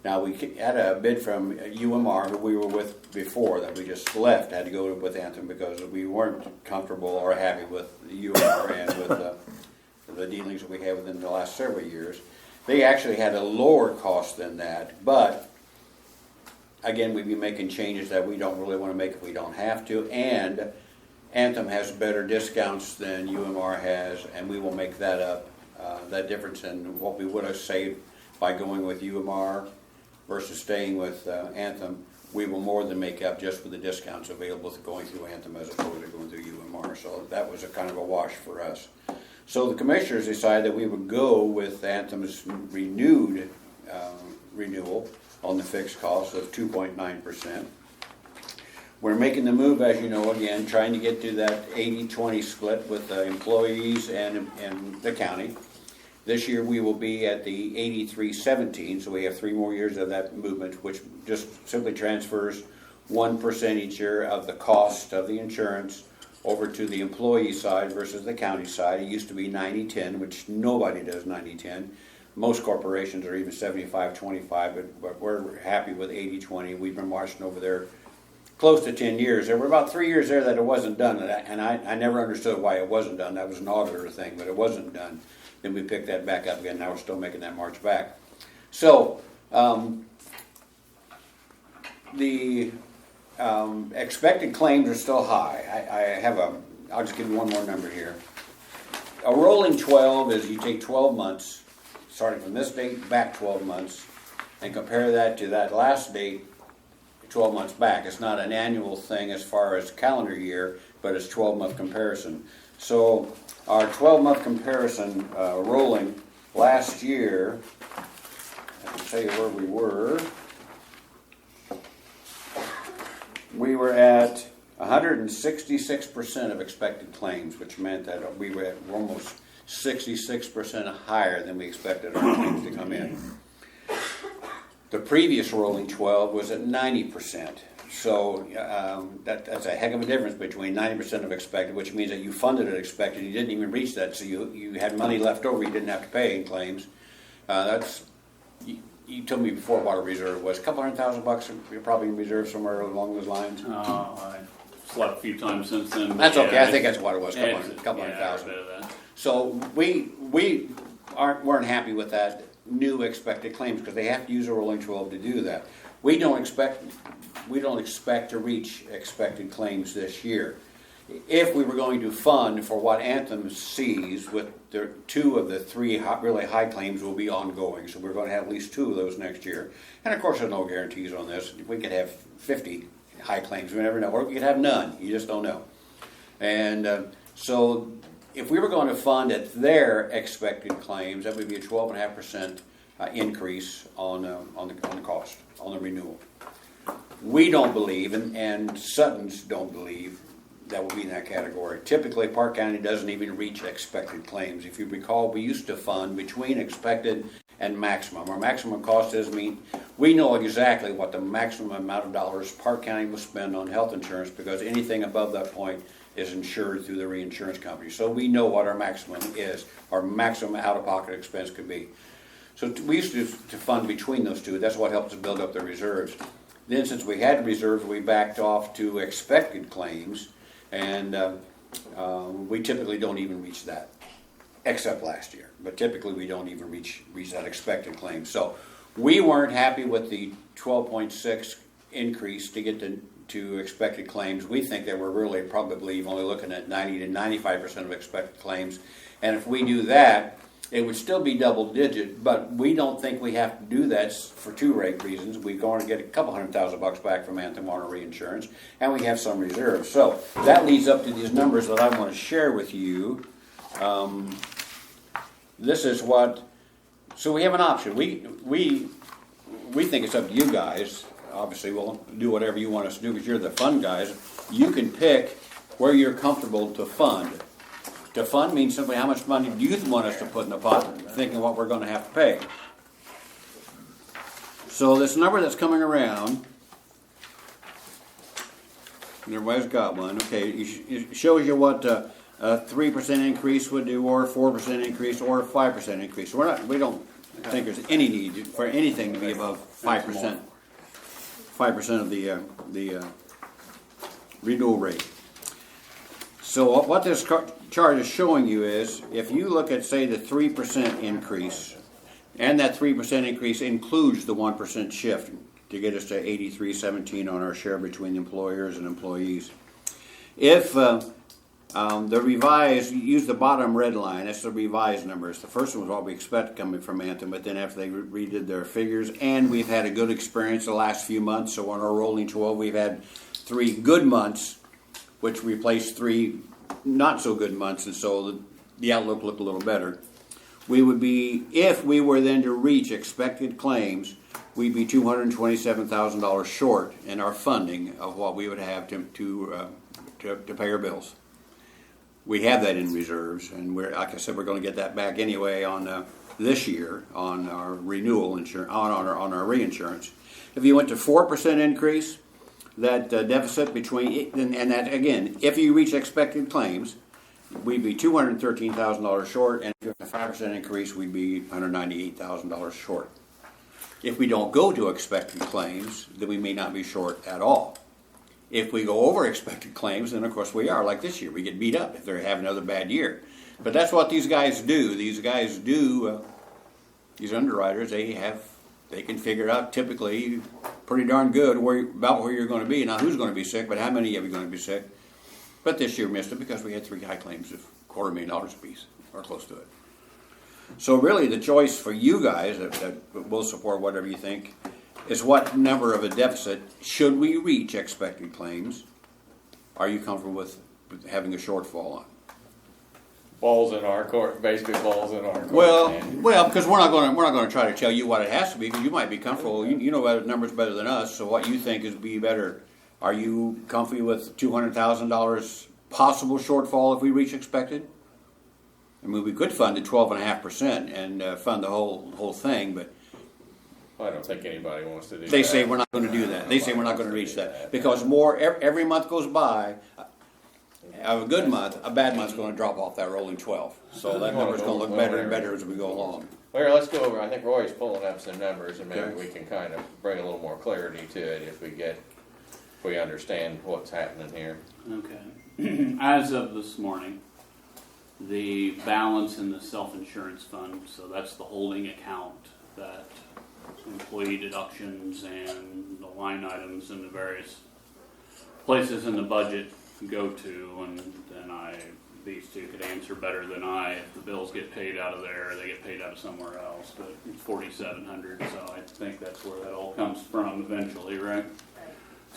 Now we had a bid from UMR, who we were with before, that we just left, had to go with Anthem because we weren't comfortable or happy with UMR and with the dealings that we had within the last several years. They actually had a lower cost than that, but again, we'd be making changes that we don't really want to make if we don't have to, and Anthem has better discounts than UMR has, and we will make that up, that difference in what we would have saved by going with UMR versus staying with Anthem. We will more than make up just for the discounts available going through Anthem as opposed to going through UMR. So that was a kind of a wash for us. So the commissioners decided that we would go with Anthem's renewed renewal on the fixed cost of 2.9%. We're making the move, as you know, again, trying to get to that 80-20 split with the employees and the county. This year we will be at the 83-17, so we have 3 more years of that movement, which just simply transfers 1% each year of the cost of the insurance over to the employee side versus the county side. It used to be 90-10, which nobody does 90-10. Most corporations are even 75-25, but we're happy with 80-20. We've been marching over there close to 10 years. There were about 3 years there that it wasn't done, and I never understood why it wasn't done. That was an auditor thing, but it wasn't done. Then we picked that back up again. Now we're still making that march back. So the expected claims are still high. I'll just give you one more number here. A rolling 12 is you take 12 months, starting from this date back 12 months, and compare that to that last date 12 months back. It's not an annual thing as far as calendar year, but it's 12-month comparison. So our 12-month comparison rolling last year, I can tell you where we were. We were at 166% of expected claims, which meant that we were at almost 66% higher than we expected our claims to come in. The previous rolling 12 was at 90%. So that's a heck of a difference between 90% of expected, which means that you funded it expected, you didn't even reach that, so you had money left over you didn't have to pay in claims. You told me before what a reserve was. A couple $100,000 you're probably in reserve somewhere along those lines. I slept a few times since then. That's okay. Yeah, I think that's what it was. Couple hundred thousand. So we weren't happy with that new expected claims because they have to use a rolling 12 to do that. We don't expect to reach expected claims this year. If we were going to fund for what Anthem sees, with the 2 of the 3 really high claims will be ongoing, so we're going to have at least 2 of those next year. And of course, there's no guarantees on this. We could have 50 high claims, we never know, or we could have none. You just don't know. And so if we were going to fund at their expected claims, that would be a 12.5% increase on the cost, on the renewal. We don't believe, and Suttons don't believe, that will be in that category. Typically, Parke County doesn't even reach expected claims. If you recall, we used to fund between expected and maximum. Our maximum cost is we know exactly what the maximum amount of dollars Parke County will spend on health insurance, because anything above that point is insured through the reinsurance company. So we know what our maximum is, our maximum out-of-pocket expense could be. So we used to fund between those two. That's what helped us build up the reserves. Then since we had reserves, we backed off to expected claims, and we typically don't even reach that, except last year. But typically we don't even reach that expected claim. So we weren't happy with the 12.6 increase to get to expected claims. We think that we're really probably only looking at 90 to 95% of expected claims. And if we do that, it would still be double digit, but we don't think we have to do that for two reasons. We're going to get a couple $100,000 back from Anthem on our reinsurance, and we have some reserves. So that leads up to these numbers that I want to share with you. This is what, so we have an option. We think it's up to you guys. Obviously, we'll do whatever you want us to do because you're the fund guys. You can pick where you're comfortable to fund. To fund means simply how much money do you want us to put in the pot, thinking what we're going to have to pay. So this number that's coming around, and everybody's got one. Okay, it shows you what a 3% increase would do, or a 4% increase, or a 5% increase. We don't think there's any need for anything to be above 5%. 5% of the renewal rate. So what this chart is showing you is, if you look at, say, the 3% increase, and that 3% increase includes the 1% shift to get us to 83.17 on our share between employers and employees. If the revised, use the bottom red line, that's the revised numbers. The first one was what we expect coming from Anthem, but then after they redid their figures, and we've had a good experience the last few months, so on our rolling 12, we've had 3 good months, which replaced 3 not so good months, and so the outlook looked a little better. We would be, if we were then to reach expected claims, we'd be $227,000 short in our funding of what we would have to pay our bills. We have that in reserves, and we're, like I said, we're going to get that back anyway on this year on our renewal insurance, on our reinsurance. If you went to 4% increase, that deficit between, and that again, if you reach expected claims, we'd be $213,000 short, and if you have a 5% increase, we'd be $198,000 short. If we don't go to expected claims, then we may not be short at all. If we go over expected claims, then of course we are, like this year. We get beat up if they have another bad year. But that's what these guys do. These guys do, these underwriters, they can figure out typically pretty darn good about where you're going to be. Not who's going to be sick, but how many of you are going to be sick. But this year missed it because we had 3 high claims of $250,000 apiece, or close to it. So really the choice for you guys that will support whatever you think is what number of a deficit should we reach expected claims are you comfortable with having a shortfall on? Balls in our court, basically balls in our court. Well, because we're not going to try to tell you what it has to be, because you might be comfortable. You know the numbers better than us. So what you think is be better? Are you comfy with $200,000 possible shortfall if we reach expected? I mean, we could fund at 12.5% and fund the whole thing, but I don't think anybody wants to do that. They say we're not going to do that. They say we're not going to reach that because every month goes by. A good month, a bad month's going to drop off that rolling 12. So that number's going to look better and better as we go along. Well, here, let's go over. I think Roy's pulling up some numbers, and maybe we can kind of bring a little more clarity to it if we understand what's happening here. Okay. As of this morning, the balance in the self-insurance fund, so that's the holding account that employee deductions and the line items and the various places in the budget go to, and then these two could answer better than I. If the bills get paid out of there, they get paid out of somewhere else, but it's $4,700, so I think that's where that all comes from eventually, right?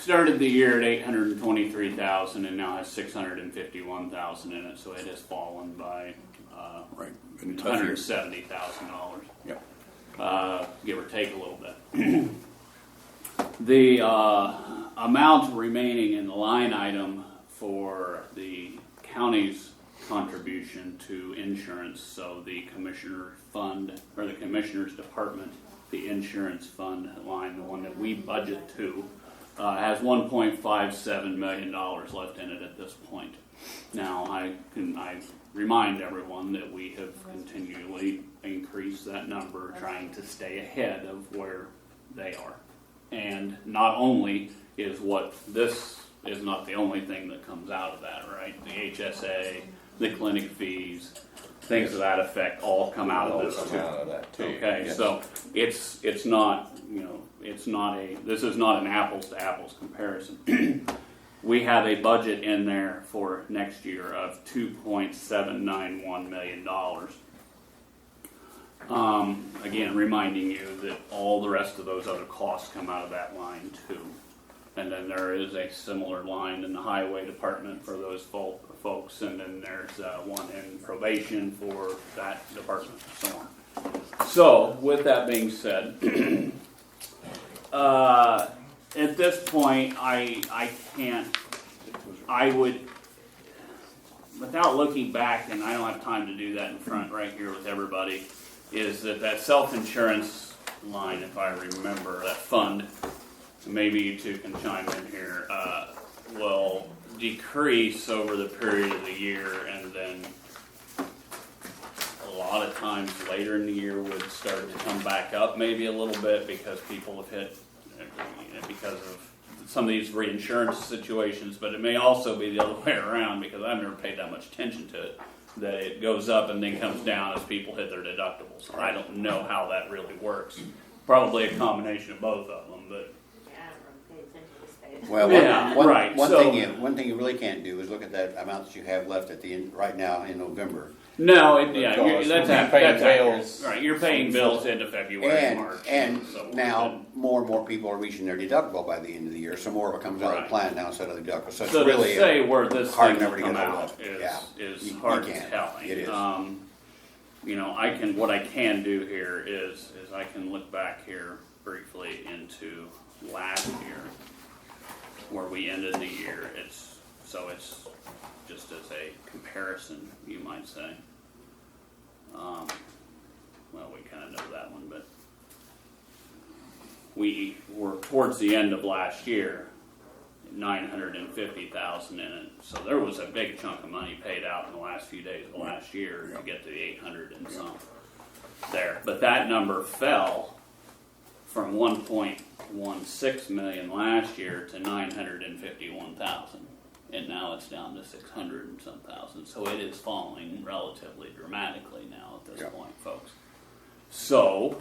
started the year at 823,000 and now has 651,000 in it, so it has fallen by Right. Been a tough year. $170,000. Yep. Give or take a little bit. The amount remaining in the line item for the county's contribution to insurance, so the commissioner fund, or the commissioner's department, the insurance fund line, the one that we budget to, has $1.57 million left in it at this point. Now, I remind everyone that we have continually increased that number, trying to stay ahead of where they are. And not only is this is not the only thing that comes out of that, right? The HSA, the clinic fees, things of that effect all come out of this too. Out of that too. Okay, Yes. so it's not, this is not an apples to apples comparison. We have a budget in there for next year of $2.791 million. Again, reminding you that all the rest of those other costs come out of that line too. And then there is a similar line in the highway department for those folks, and then there's one in probation for that department, and so on. So, with that being said, at this point, I would, without looking back, and I don't have time to do that in front right here with everybody, is that self-insurance line, if I remember, that fund, maybe you two can chime in here, will decrease over the period of the year, and then a lot of times later in the year would start to come back up maybe a little bit because people have hit, because of some of these reinsurance situations, but it may also be the other way around because I've never paid that much attention to it, that it goes up and then comes down as people hit their deductibles. I don't know how that really works. Probably a combination of both of them, but Well, Yeah, right, one so- thing you really can't do is look at that amount that you have left at the end, right now in November. no, Because that's you're paying accurate. bills. Right, you're paying bills into February, March. And so now more and more people are reaching their deductible by the end of the year, so more of it comes out of the Right. plan now instead of the deductible. So it's So really to say where this hard thing number will to come get hold out of. Yeah. is You hard can't. telling. It is. What I can do here is I can look back here briefly into last year, where we ended the year. It's just as a comparison, you might say. Well, we kind of know that one, but we were towards the end of last year, 950,000 in it. So there was a big chunk of money paid out in the last few days of last year to get to the 800 and some there. But that number fell from 1.16 million last year to 951,000, and now it's down to 600 and some thousand. So it is falling relatively dramatically now at this Yeah. point, folks. So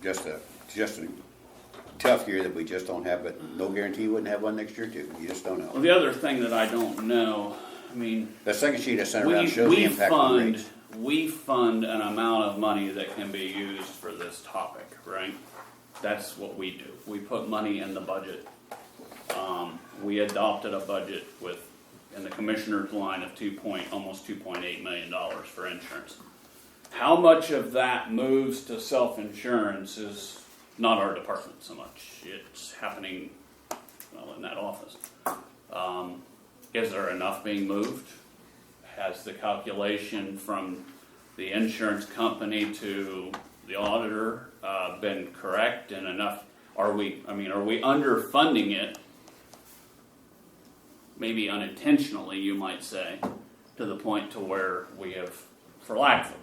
just a tough year that we just don't have, but no guarantee you wouldn't have one next year too. You just don't know. the other thing that I don't know, I mean, The second sheet I sent around shows the impact on the rates. we fund an amount of money that can be used for this topic, right? That's what we do. We put money in the budget. We adopted a budget in the commissioner's line of almost $2.8 million for insurance. How much of that moves to self-insurance is not our department so much. It's happening, in that office. Is there enough being moved? Has the calculation from the insurance company to the auditor been correct and enough? Are we underfunding it? Maybe unintentionally, you might say, to the point to where we have, for lack of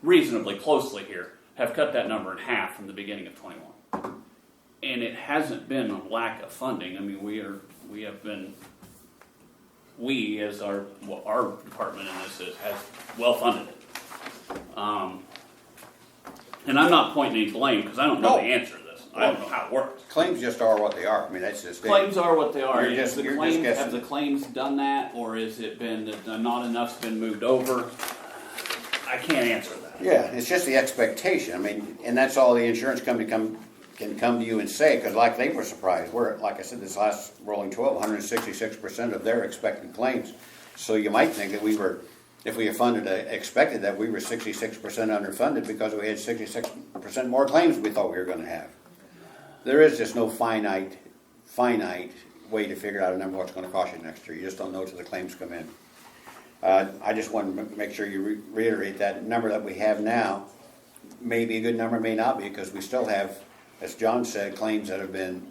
reasonably closely here, have cut that number in half from the beginning of 21. And it hasn't been a lack of funding. I mean, we as our department in this has well funded it. And I'm not pointing any blame because I don't know the answer to this. I don't know how it works. Claims just are what they are. I mean, that's just it. Claims are what they are. You're just Have guessing. the claims done that, or is it been that not enough's been moved over? I can't answer that. Yeah, it's just the expectation. I mean, and that's all the insurance company can can come to you and say, because like they were surprised, we're, like I said, this last rolling 12, 166% of their expected claims. So you might think that we were, if we expected that we were 66% underfunded because we had 66% more claims we thought we were going to have. There is just no finite way to figure out a number what's going to cost you next year. You just don't know till the claims come in. I just want to make sure you reiterate that number that we have now may be a good number, may not be, because we still have, as John said, claims that have been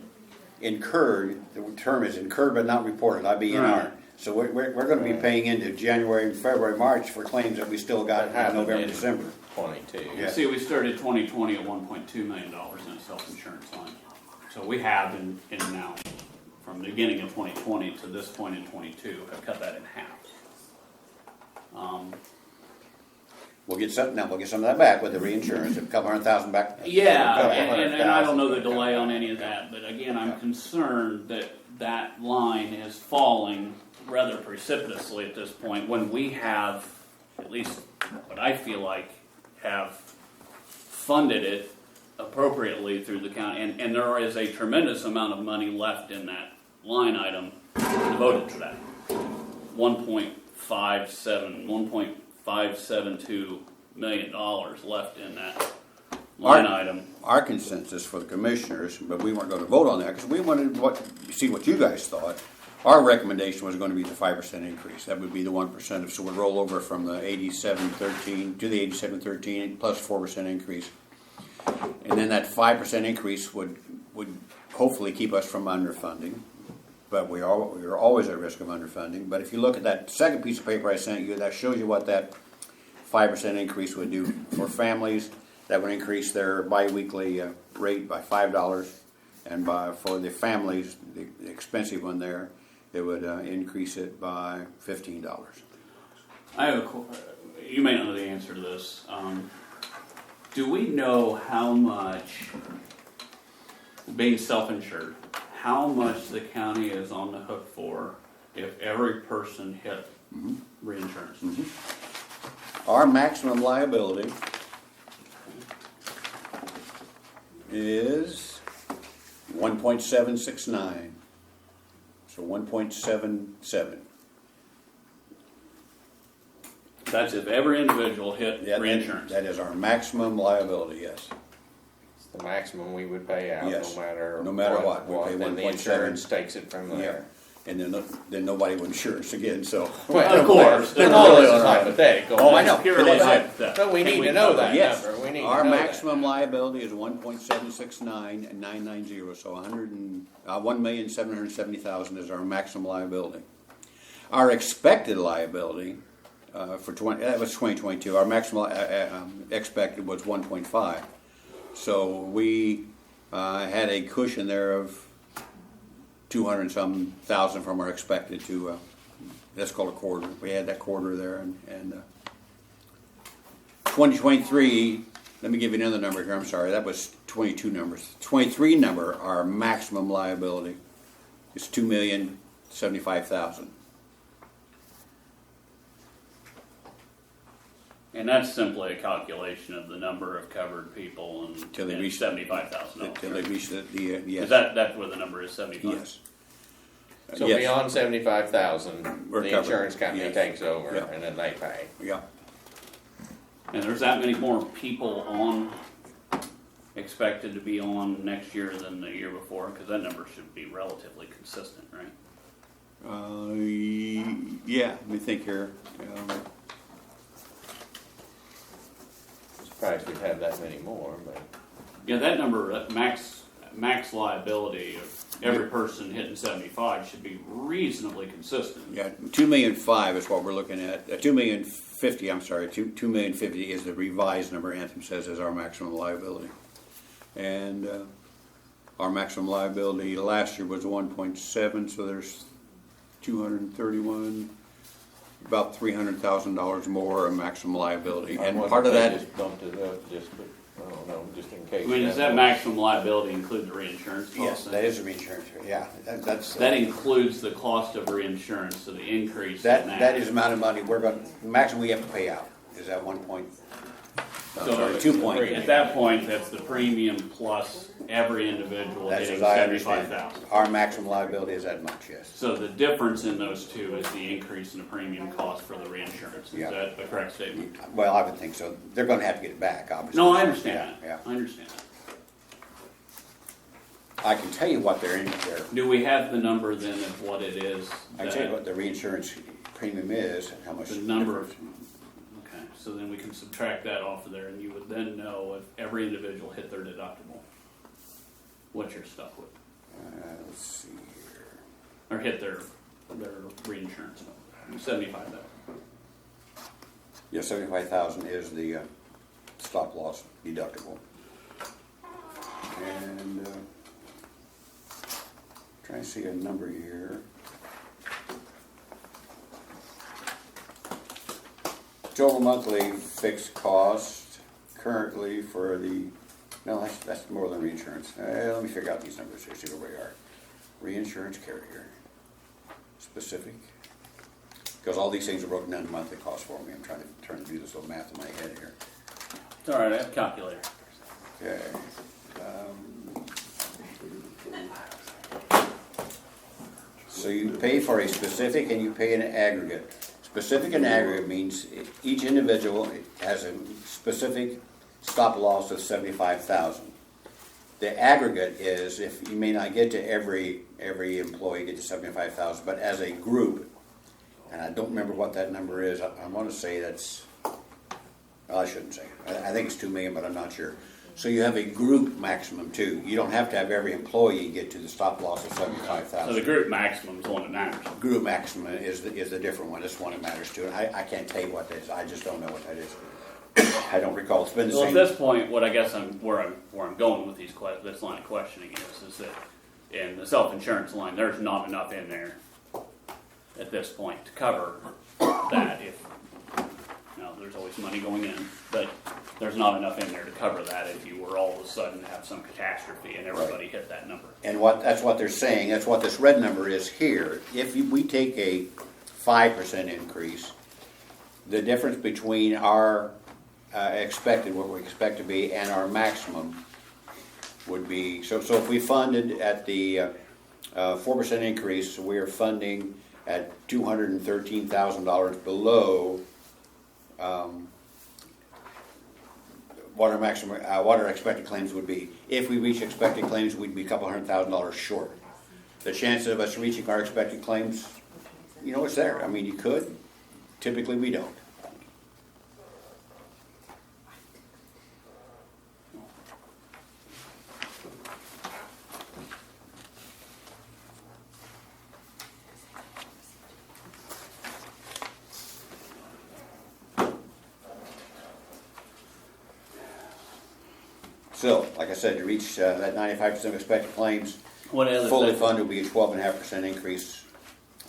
incurred. The term is incurred but not reported, IBNR. Right. So we're going to be paying into January, and February, March for claims that we still got in November, December. 22. Yeah. See, we started 2020 at $1.2 million in a self-insurance line. So we have in now, from the beginning of 2020 to this point in 22, have cut that in half. We'll get some of that back with the reinsurance, a couple $100,000 back. Yeah, and I don't know the delay on any of that, but again, I'm concerned that that line is falling rather precipitously at this point when we have, at least what I feel like, have funded it appropriately through the county, and there is a tremendous amount of money left in that line item devoted to that. $1.572 million left in that line item. Our consensus for the commissioners, but we weren't going to vote on that because we wanted to see what you guys thought. Our recommendation was going to be the 5% increase. That would be the 1%. So we'd roll over from the 87.13 to the 87.13 plus 4% increase. And then that 5% increase would hopefully keep us from underfunding. But we are always at risk of underfunding. But if you look at that second piece of paper I sent you, that shows you what that 5% increase would do for families. That would increase their biweekly rate by $5, and for the families, the expensive one there, it would increase it by $15. I have you may not know the answer to this. Do we know how much, being self-insured, how much the county is on the hook for if every person hit reinsurance? Mm-hmm. Our maximum liability is 1.769. So 1.77. That's if every individual hit reinsurance. That is our maximum liability, yes. It's the maximum we would pay out, Yes. no matter what. We pay then the 1.7. insurance takes it from Yeah. there. And then nobody would insure us again, so. Well, Of course. But all this is hypothetical. Oh, I know. Purely It is. hypothetical. But we need to know that Yes, number. We need our to know that. maximum liability is 1.769990, so 1,770,000 is our maximum liability. Our expected liability that was 2022. Our maximum expected was 1.5. So we had a cushion there of 200-some thousand from our expected to that's called a quarter. We had that quarter there, and 2023. Let me give you another number here. I'm sorry, that was 22 numbers. 23 number, our maximum liability is $2,075,000. And that's simply a calculation of the number of covered people Until they reach $75,000. Until they reach the yes. Is that's where the number is, 75? Yes. So Yes. beyond 75,000, We're the covered. insurance company Yes. takes over, Yeah. and then they pay. Yeah. And there's that many more people expected to be on next year than the year before, because that number should be relatively consistent, right? Yeah. Let me think here. Surprised we'd have that many more, but Yeah, that number, that max liability of every person hitting 75 should be reasonably consistent. Yeah, 2,000,005 is what we're looking at. 2,050,000. I'm sorry, 2,050,000 is the revised number. Anthem says is our maximum liability, and our maximum liability last year was 1.7. So there's 231, about $300,000 more of maximum liability, and part of that. Just bumped it up, I don't know, just in case. I mean, does that maximum liability include the reinsurance cost? Yes, that is a reinsurance. Yeah, that's That includes the cost of reinsurance, so the increase in that is the amount of money the maximum we have to pay out is at 1 point. So 2 point. at that point, that's the premium plus every individual That's getting as I understand. 75,000. Our maximum liability is that much, yes. So the difference in those two is the increase in the premium cost for the reinsurance. Is Yeah. that a correct statement? Well, I would think so. They're gonna have to get it back, obviously. No, I understand that. Yeah. I understand that. I can tell you what they're in there. Do we have the number then of what it is? I can tell you what the reinsurance premium is and how much. The number of, okay, so then we can subtract that off of there, and you would then know if every individual hit their deductible, what you're stuck with, Let's see here. or hit their reinsurance, 75,000. Yeah, 75,000 is the stop loss deductible. And trying to see a number here. Total monthly fixed cost currently for the, no, that's more than reinsurance. Let me figure out these numbers here, see where we are. Reinsurance carrier, specific. Because all these things are broken down to monthly cost for me. I'm trying to do this little math in my head here. It's all right, I have a calculator. Okay. So you pay for a specific and you pay an aggregate. Specific and aggregate means each individual has a specific stop loss of 75,000. The aggregate is, if you may not get to every employee get to 75,000, but as a group, and I don't remember what that number is. I want to say that's, well, I shouldn't say. I think it's 2 million, but I'm not sure. So you have a group maximum too. You don't have to have every employee get to the stop loss of 75,000. So the group maximum is the one that matters. Group maximum is the different one. It's one that matters too. And I can't tell you what that is. I just don't know what that is. I don't recall. It's been the Well, same. at this point, what I guess where I'm going with this line of questioning is that in the self-insurance line, there's not enough in there at this point to cover that. If there's always money going in, but there's not enough in there to cover that if you were all of a sudden to have some catastrophe and everybody hit that number. And that's what they're saying. That's what this red number is here. If we take a 5% increase, the difference between our expected, what we expect to be, and our maximum would be, so if we funded at the 4% increase, we are funding at $213,000 below what our maximum, what our expected claims would be. If we reach expected claims, we'd be a couple $100,000 short. The chances of us reaching our expected claims, it's there. I mean, you could. Typically, we don't. So, like I said, to reach that 95% of expected claims, fully funded would be a 12.5% increase.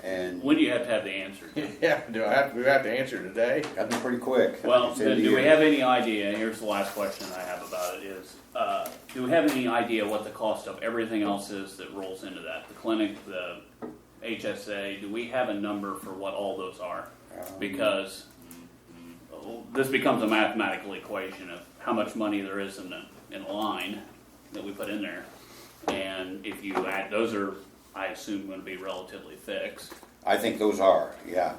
And when do you have to have the answer? Yeah, do we have to answer today? got to be pretty quick. Well, It's the end of the do we year. have any idea, here's the last question I have about it is, do we have any idea what the cost of everything else is that rolls into that? The clinic, the HSA, do we have a number for what all those are? Because this becomes a mathematical equation of how much money there is in a line that we put in there. And if you add, those are, I assume, going to be relatively fixed. I think those are, yeah.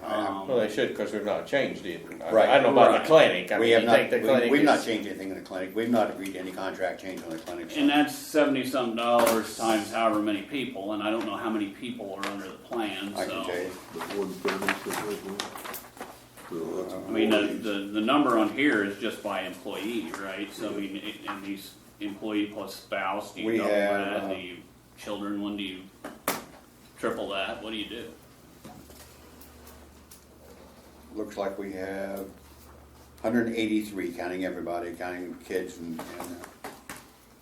Well, they should, because we've not changed it. Right. I don't know about Right. the clinic. I We mean, have you not, think the clinic we've not is- changed anything in the clinic. We've not agreed to any contract change on the clinic. So. And that's $70-some times however many people, and I don't know how many people are under the plan, I can so. tell you. But one thirty, so that's. I mean, the number on here is just by employee, right? So, I mean, and these employee plus spouse, do you We double have, that? Do you, children, when do you triple that? What do you do? Looks like we have 183, counting everybody, counting kids and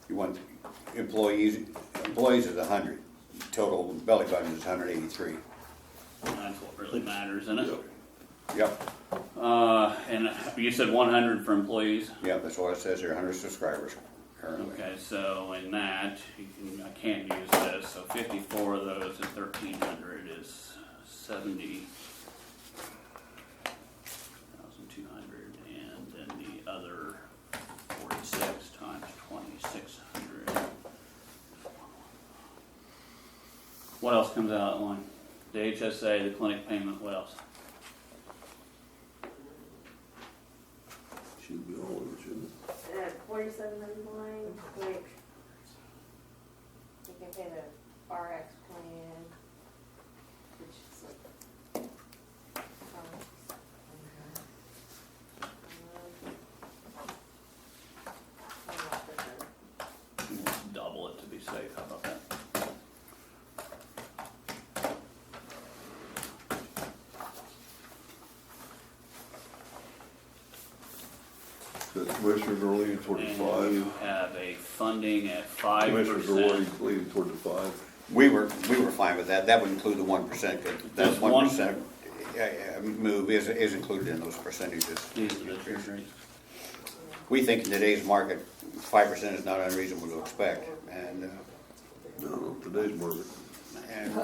you want employees is 100. Total belly button is 183. That's what really matters, isn't it? Yep. And you said 100 for employees? Yep, that's what it says here, 100 subscribers currently. Okay, so in that, I can't use this, so 54 of those is 1,300 is 70,200, and then the other 46 times 2,600 What else comes out of that line? The HSA, the clinic payment, what else? Should be all of it, shouldn't it? 4791, like, you can pay the RX plan, which is like, I'm not for sure. Just double it to be safe, how about that? The commissioners are leaning toward the And five. you have a funding at Commissioners are already 5%. leaning toward the five. We were fine with that. That would include the 1%. That Just 1? 1% move is included in those percentages. These are the interest rates. We think in today's market, 5% is not unreasonable to expect, and No, today's market.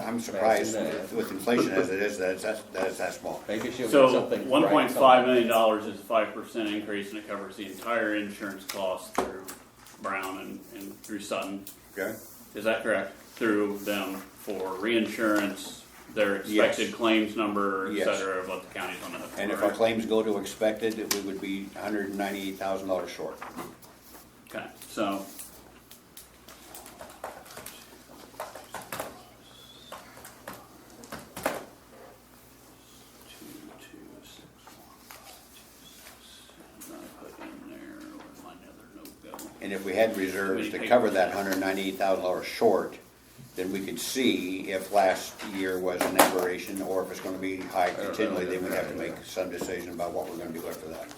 I'm surprised with inflation as it is that it's that small. Maybe she'll get So something. $1.5 million is a 5% increase, and it covers the entire insurance cost through Brown and through Sutton. Okay. Is that correct? Through them for reinsurance, their expected Yes. claims number, et Yes. cetera, of what the county's on the hook for. And if our right? claims go to expected, we would be $198,000 short. Okay, so. And if we had reserves to cover that $198,000 short, then we could see if last year was an aberration or if it's gonna be high continually, then we'd have to make some decision about what we're gonna do after that.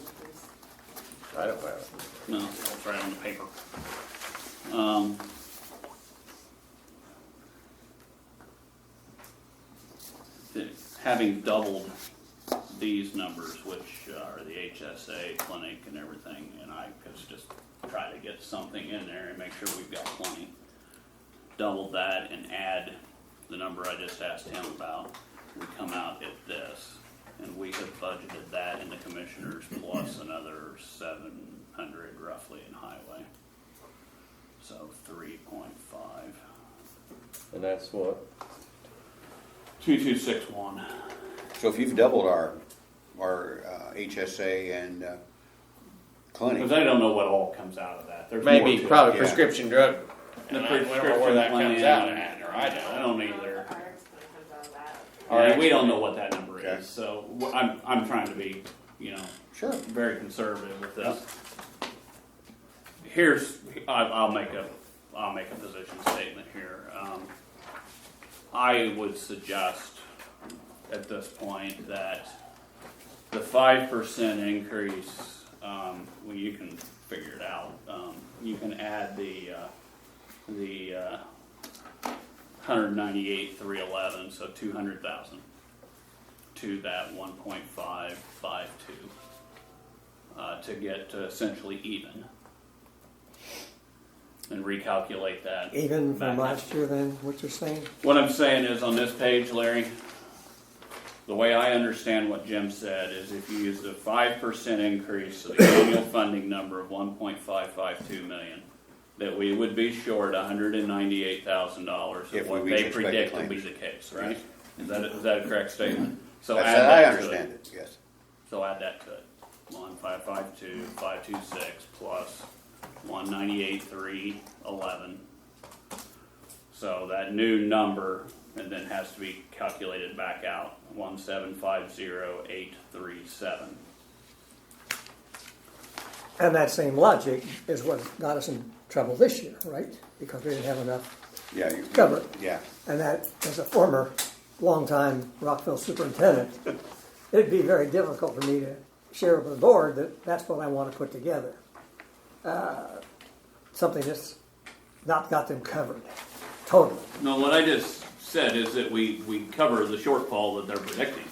I don't have it. No, it's right on the paper. Having doubled these numbers, which are the HSA clinic and everything, and I could just try to get something in there and make sure we've got plenty. Double that and add the number I just asked him about, we come out at this. And we have budgeted that in the commissioners plus another 700 roughly in highway. So 3.5. And that's what? 2261. So if you've doubled our HSA and clinic, Because I don't know what all comes out of that. There's Maybe more to probably it. yeah. prescription drug. The And I don't know where prescription that comes plan, out at, or I don't. I don't either. RX plan comes out of that. All right, we don't know what that number Okay. is, so I'm trying to be, sure. very conservative with this. Here's, I'll make a position statement here. I would suggest at this point that the 5% increase, well, you can figure it out. You can add the 198,311, so 200,000 to that 1.552 to get to essentially even, and recalculate that. Even back from up. last year then, what you're saying? What I'm saying is on this page, Larry, the way I understand what Jim said is if you use the 5% increase of the annual funding number of 1.552 million, that we would be short $198,000 If of we what reach they expected predict will claims. be the case, right? Is that a correct statement? So That's add how I that to understand it. it, yes. So add that to it. 1.552, 526 plus 198,311. So that new number, and then has to be calculated back out, 1750837. And that same logic is what got us in trouble this year, right? Because we didn't have enough Yeah. cover. Yeah. And that, as a former, longtime Rockville superintendent, it'd be very difficult for me to share with the board that that's what I want to put together. Something that's not got them covered, totally. No, what I just said is that we cover the shortfall that they're predicting.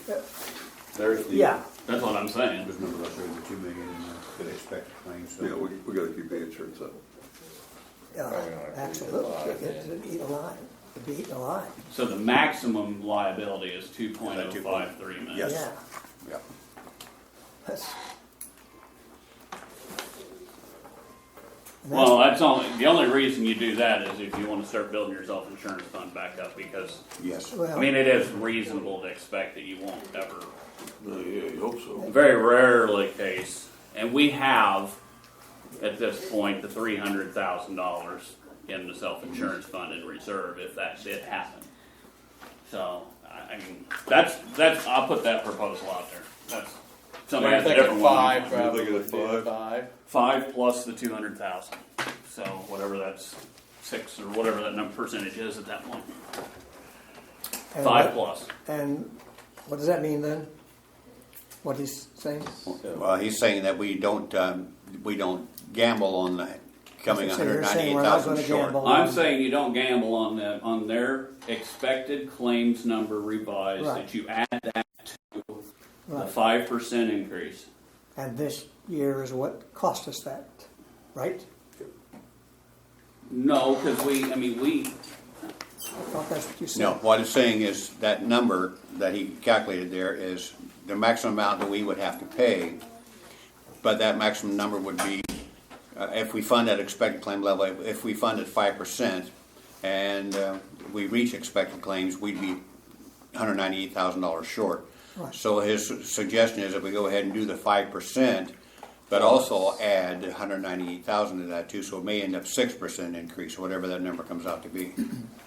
There's the. Yeah, That's what I'm saying. There's number left over, the 2 million that expected claims, so. Yeah, we gotta keep the insurance up. absolutely. It'd eat alive. It'd be eaten alive. So the maximum liability is 2.053 million. Yes. Yeah. Yeah. And that's- Well, the only reason you do that is if you want to start building your self-insurance fund back up, because, Yes. well, I mean, it is reasonable to expect that you won't ever, Yeah, you hope so. very rarely case, and we have, at this point, the $300,000 in the self-insurance fund in reserve if that did happen. So, I mean, that's, I'll put that proposal out there. That's, somebody I'm has a thinking different one. five, You're probably thinking would of do five? 5 plus the 200,000. So whatever that's 6 or whatever that number percentage is at that point. and 5 what- plus. And what does that mean then? What he's saying? Well, he's saying that we don't gamble on that coming So you're saying we're not 198,000 gonna short. gamble. I'm saying you don't gamble on them on their expected claims number revised. Right. That you add that to the Right. 5% increase. And this year is what cost us that, right? No, because we. I thought that's what you said. No, what it's saying is that number that he calculated there is the maximum amount that we would have to pay, but that maximum number would be, if we fund at expected claim level, if we fund at 5% and we reach expected claims, we'd be $198,000 short. Right. So his suggestion is that we go ahead and do the 5%, but also add 198,000 to that too, so it may end up 6% increase, whatever that number comes out to be.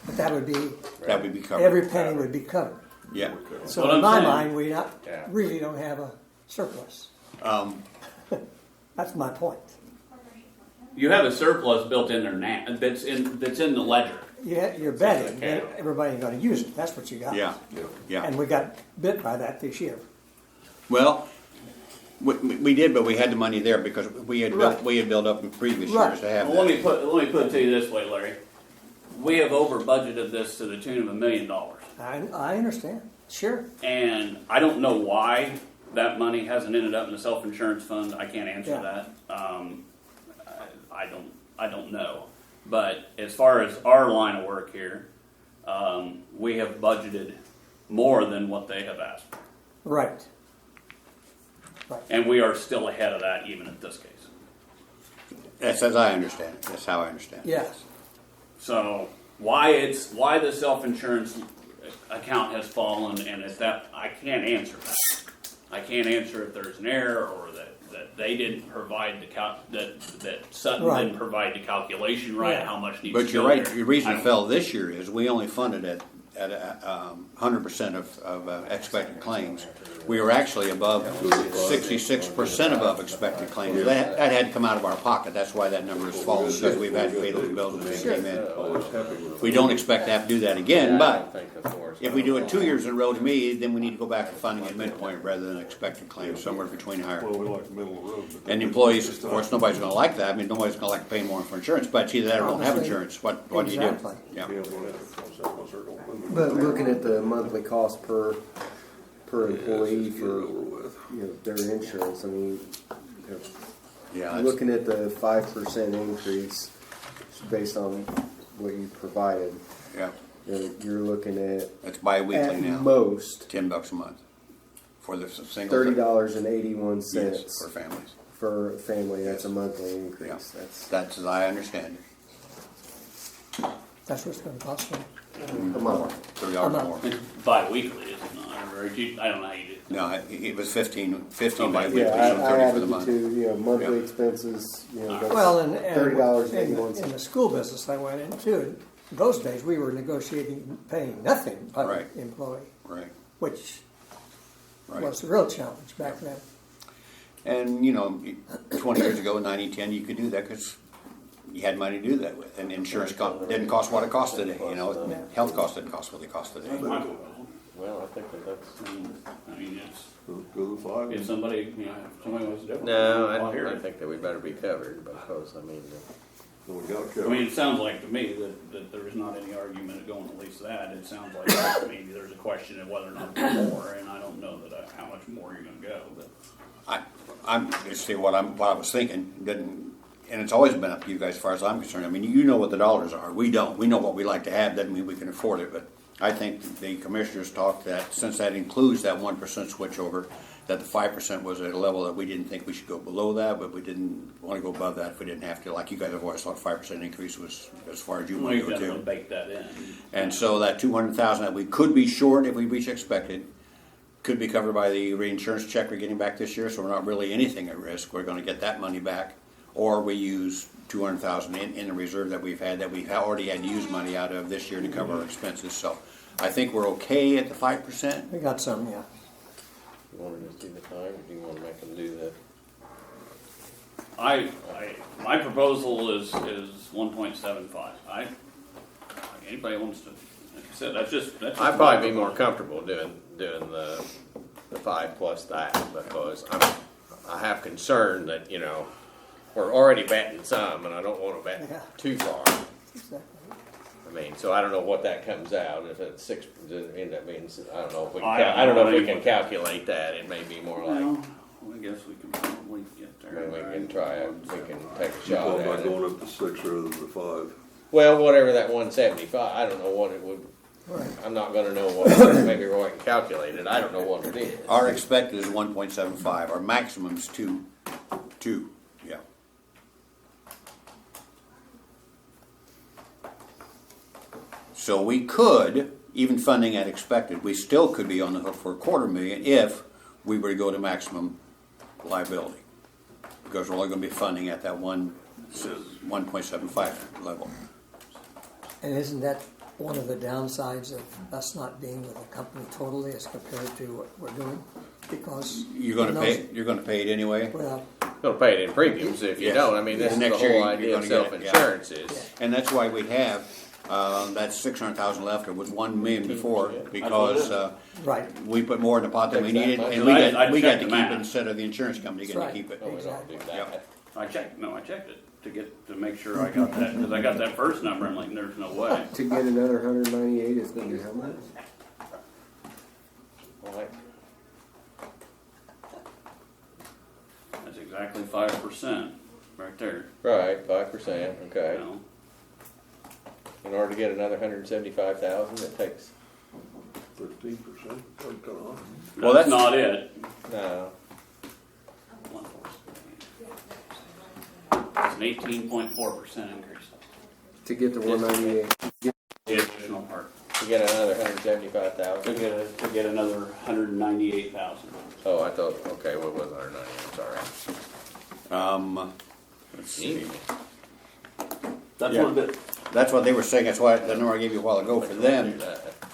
But that would be, That would be covered. every penny would be covered. Yeah. So What in I'm my saying- mind, we Yeah. really don't have a surplus. That's my point. You have a surplus built in there now. That's in the ledger. You're betting that everybody's going to use it. That's what you got. Yeah, yeah. And we got bit by that this year. Well, we did, but we had the money there because we had Right. built up in previous Right. years to have Well, let that. me put it to you this way, Larry. We have over budgeted this to the tune of $1 million. I understand. Sure. And I don't know why that money hasn't ended up in the self-insurance fund. I can't answer Yeah. that. I don't know. But as far as our line of work here, we have budgeted more than what they have asked for. Right. And we are still ahead of that even in this case. That's as I understand it. That's how I understand it. Yes. So why the self-insurance account has fallen, and if that, I can't answer that. I can't answer if there's an error or that they didn't provide that Sutton Right. didn't provide the calculation right, Yeah. how much needs But to you're go right. there. The reason I it don't- fell this year is we only funded at 100% of expected claims. We were actually above 66% above expected claims. That had to come out of our pocket. That's why that number has fallen, because we've had to pay those bills as they came in. Always happy with We don't expect to have to do that again, I but don't think the forest if we do it 2 years in a row to me, then we need to go back to funding at midpoint rather than expected claims, somewhere between higher. Well, we like the middle of the road. but- And employees, of course, nobody's gonna like that. I mean, nobody's gonna like paying more for insurance, but it's either that or don't have Obviously. insurance. What do you do? Exactly. Yeah. Yeah, we'll have to cross that once they're going. But looking at the monthly cost per employee Get it for, over with. their insurance, I mean, Yeah, that's- looking at the 5% increase based on what you provided, yeah. you're looking at It's bi-weekly now, most $10 a month for the single. $30.81 Yes, for families. for a family. That's a monthly increase. That's as I understand it. That's what's going to cost them. A month. $30 more. It's bi-weekly, is it not? Or I don't know how you do it. No, it was 15 bi-weekly, Yeah, so I 30 for added the the month. two, monthly Yeah. expenses, that's Well, and $30.81. in the school business I went into, in those days we were negotiating paying nothing by Right. the employee, Right, which right. was the real challenge back then. And, 20 years ago, 90-10, you could do that because you had money to do that with. And insurance didn't cost what it costs today, Health costs didn't cost what they cost today. That's my proposal. Well, I think that's. I mean, it's, Go to 5. if somebody wants to do it. No, I'll hear I it. think that we better be covered because, I mean, So we got to I cover. mean, it sounds like to me that there's not any argument of going at least that. It sounds like maybe there's a question of whether or not there's more, and I don't know how much more you're going to go. But I'm just saying what I was thinking, and it's always been up to you guys as far as I'm concerned. I mean, you know what the dollars are. We don't. We know what we like to have. Doesn't mean we can afford it. But I think the commissioners talked that since that includes that 1% switchover, that the 5% was at a level that we didn't think we should go below that, but we didn't want to go above that if we didn't have to. Like you guys have always thought 5% increase was as far as you want to We've go got to to. bake that in. And so that 200,000 that we could be short if we reach expected could be covered by the reinsurance check we're getting back this year, so we're not really anything at risk. We're going to get that money back, or we use 200,000 in the reserve that we've had that we've already had used money out of this year to cover our expenses. So I think we're okay at the 5%. We got some, yeah. You want to just do the 5, or do you want to make them do the? My proposal is 1.75. Anybody wants to, like I said, that's I'd probably be more comfortable doing the 5 plus that, because I have concern that, you know, we're already betting some, and I don't want to bet Yeah. too far. Exactly. I mean, so I don't know what that comes out. If it's 6, does it end up being? I don't know if we can. I I don't know if we don't can know. calculate that. It may be more like. Well, I guess we can probably get there. Maybe we can try it. We can take a You shot thought at about it. going up to 6 rather than the 5. Well, whatever that 175. I don't know what it would. Right. I'm not going to know what. Maybe Roy can calculate it. I don't know what it is. Our expected is 1.75. Our maximum is 2. Yeah. So we could, even funding at expected, we still could be on the hook for $250,000 if we were to go to maximum liability, because we're only going to be funding at that 1.75 level. And isn't that one of the downsides of us not being with the company totally as compared to what we're doing? Because You're going to pay. You're going to pay it anyway. well, You'll pay it in premiums if you Yes. don't. I mean, this is the Next year whole you're idea of gonna get it, yeah. self-insurance is. And that's why we have that 600,000 left. It was 1 million before because right. we put more in the pot than we Takes that needed, much. and we I got to checked keep the it math. instead of the insurance company getting Right. to keep it. No, we don't do that. Yep. I checked it to make sure I got that, because I got that first number. I'm like, there's no way. To get another 198 is going to be how much? Well, That's exactly 5% right there. right, 5%. You Okay. know? In order to get another 175,000, it takes 13%. Well, That's that's- not it. no. It's an 18.4% increase. To get to 198. The additional part. To get another 175,000. To get another 198,000. Oh, I thought. Okay, what was 190? I'm sorry. Let's see. That's Yeah. what it is. That's what they were saying. That's why the number I gave you a while ago for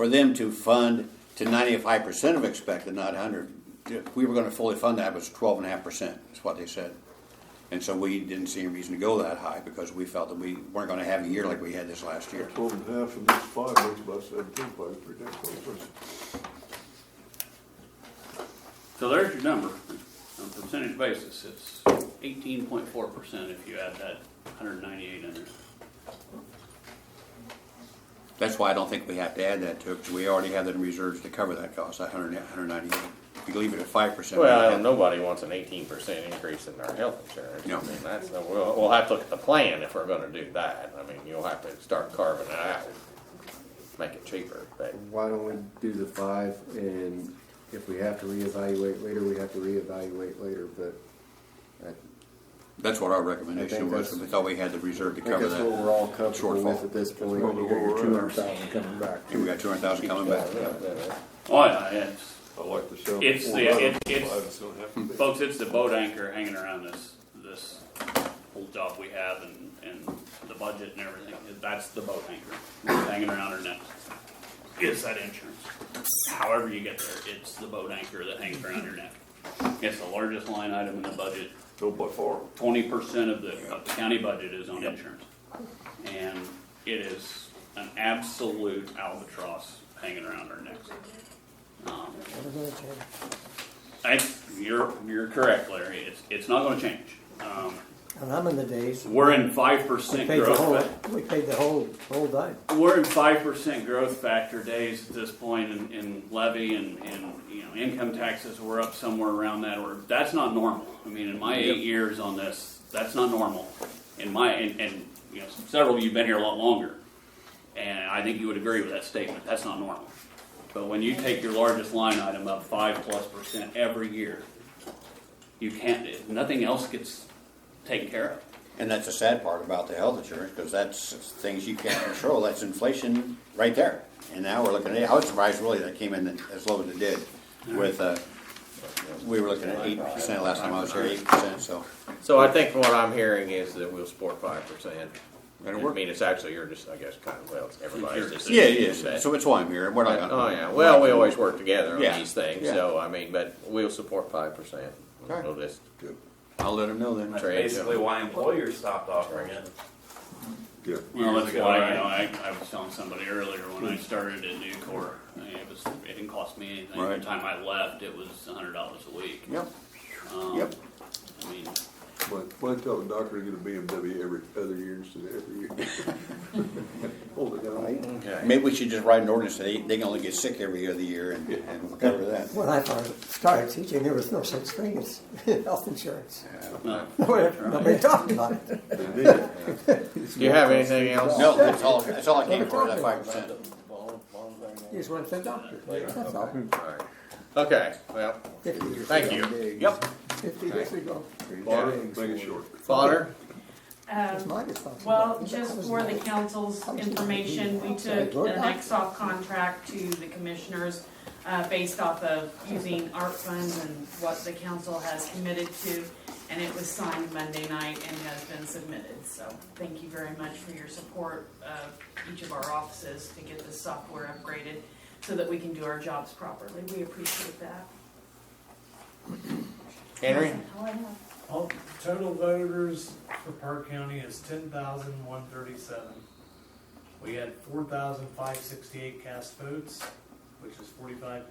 them to fund to 95% of expected, not 100. If we were going to fully fund that, it was 12.5%. Is what they said. And so we didn't see any reason to go that high because we felt that we weren't going to have a year like we had this last year. 12.5 and this 5 makes about 17.3. So there's your number. On a percentage basis, it's 18.4% if you add that 198 in there. That's why I don't think we have to add that to it, because we already have that in reserves to cover that cost, that 198. If you leave it at 5%. Well, nobody wants an 18% increase in their health insurance. No. I mean, we'll have to look at the plan if we're going to do that. I mean, you'll have to start carving it out, make it cheaper. But Why don't we do the 5, and if we have to reevaluate later, we have to reevaluate later, but That's what our recommendation I think was, that's- we thought we had the reserve to I think cover that's what that. we're all comfortable shortfall. with at this point. You got your 200,000 coming back. And we got 200,000 coming back. Oh yeah, it's, I like the sound. It's before the- that. it's- 5 is gonna have to be. folks, it's the boat anchor hanging around this whole job we have and the budget and everything. That's the boat anchor that's hanging around our neck. Is that insurance? However you get there, it's the boat anchor that hangs around your neck. It's the largest line item in the budget. No, by far. 20% of the county budget is on insurance. And it is an absolute albatross hanging around our necks. Never gonna change. You're correct, Larry. It's not going to change. And I'm in the days. We're in We 5% paid the growth. whole. We paid the whole dime. We're in 5% growth factor days at this point in levy and income taxes. We're up somewhere around that. Or that's not normal. I mean, in my 8 years on this, that's not normal. And several of you've been here a lot longer, and I think you would agree with that statement. That's not normal. But when you take your largest line item up 5+% every year, you can't, nothing else gets taken care of. And that's the sad part about the health insurance, because that's things you can't control. That's inflation right there. And now we're looking at it. I was surprised really that it came in as low as it did. With we were looking at 8% last time I was here, 8%. So I think what I'm hearing is that we'll support 5%. That'll I work. mean, it's actually your just, I guess, kind of, well, it's everybody's decision. Yeah. So it's why I'm here. We're not gonna. Oh, yeah. Well, we always work together on Yeah. these things, Yeah. so, I mean, but we'll support 5%. Okay. We'll just, I'll let them know then. That's Trade basically them. why employers stopped offering it. Yeah. Well, that's ago, why, right? I was telling somebody earlier when I started at Nucor, I mean, it didn't cost me anything. Right. By the time I left, it was $100 a week. Yep. Yep. I mean, Why tell the doctor to get a BMW every other year instead of every year? Hold it down. okay. Maybe we should just write an ordinance that they can only get sick every other year and cover that. When I started teaching, there was no such thing as health insurance. no. Nobody talked about it. Do you have anything else? No, that's all I came for, that 5%. You just went to the doctor. That's all. All right. Okay, well, 50 years thank ago. you. Yep. 50 years ago. Bonner, make it short. Fodder? It's my responsibility. Well, just for the council's information, we took an Exoff contract to the commissioners based off of using ARP funds and what the council has committed to, and it was signed Monday night and has been submitted. So thank you very much for your support of each of our offices to get this software upgraded so that we can do our jobs properly. We appreciate that. Henry? All total voters for Parke County is 10,137. We had 4,568 cast votes, which is 45.06%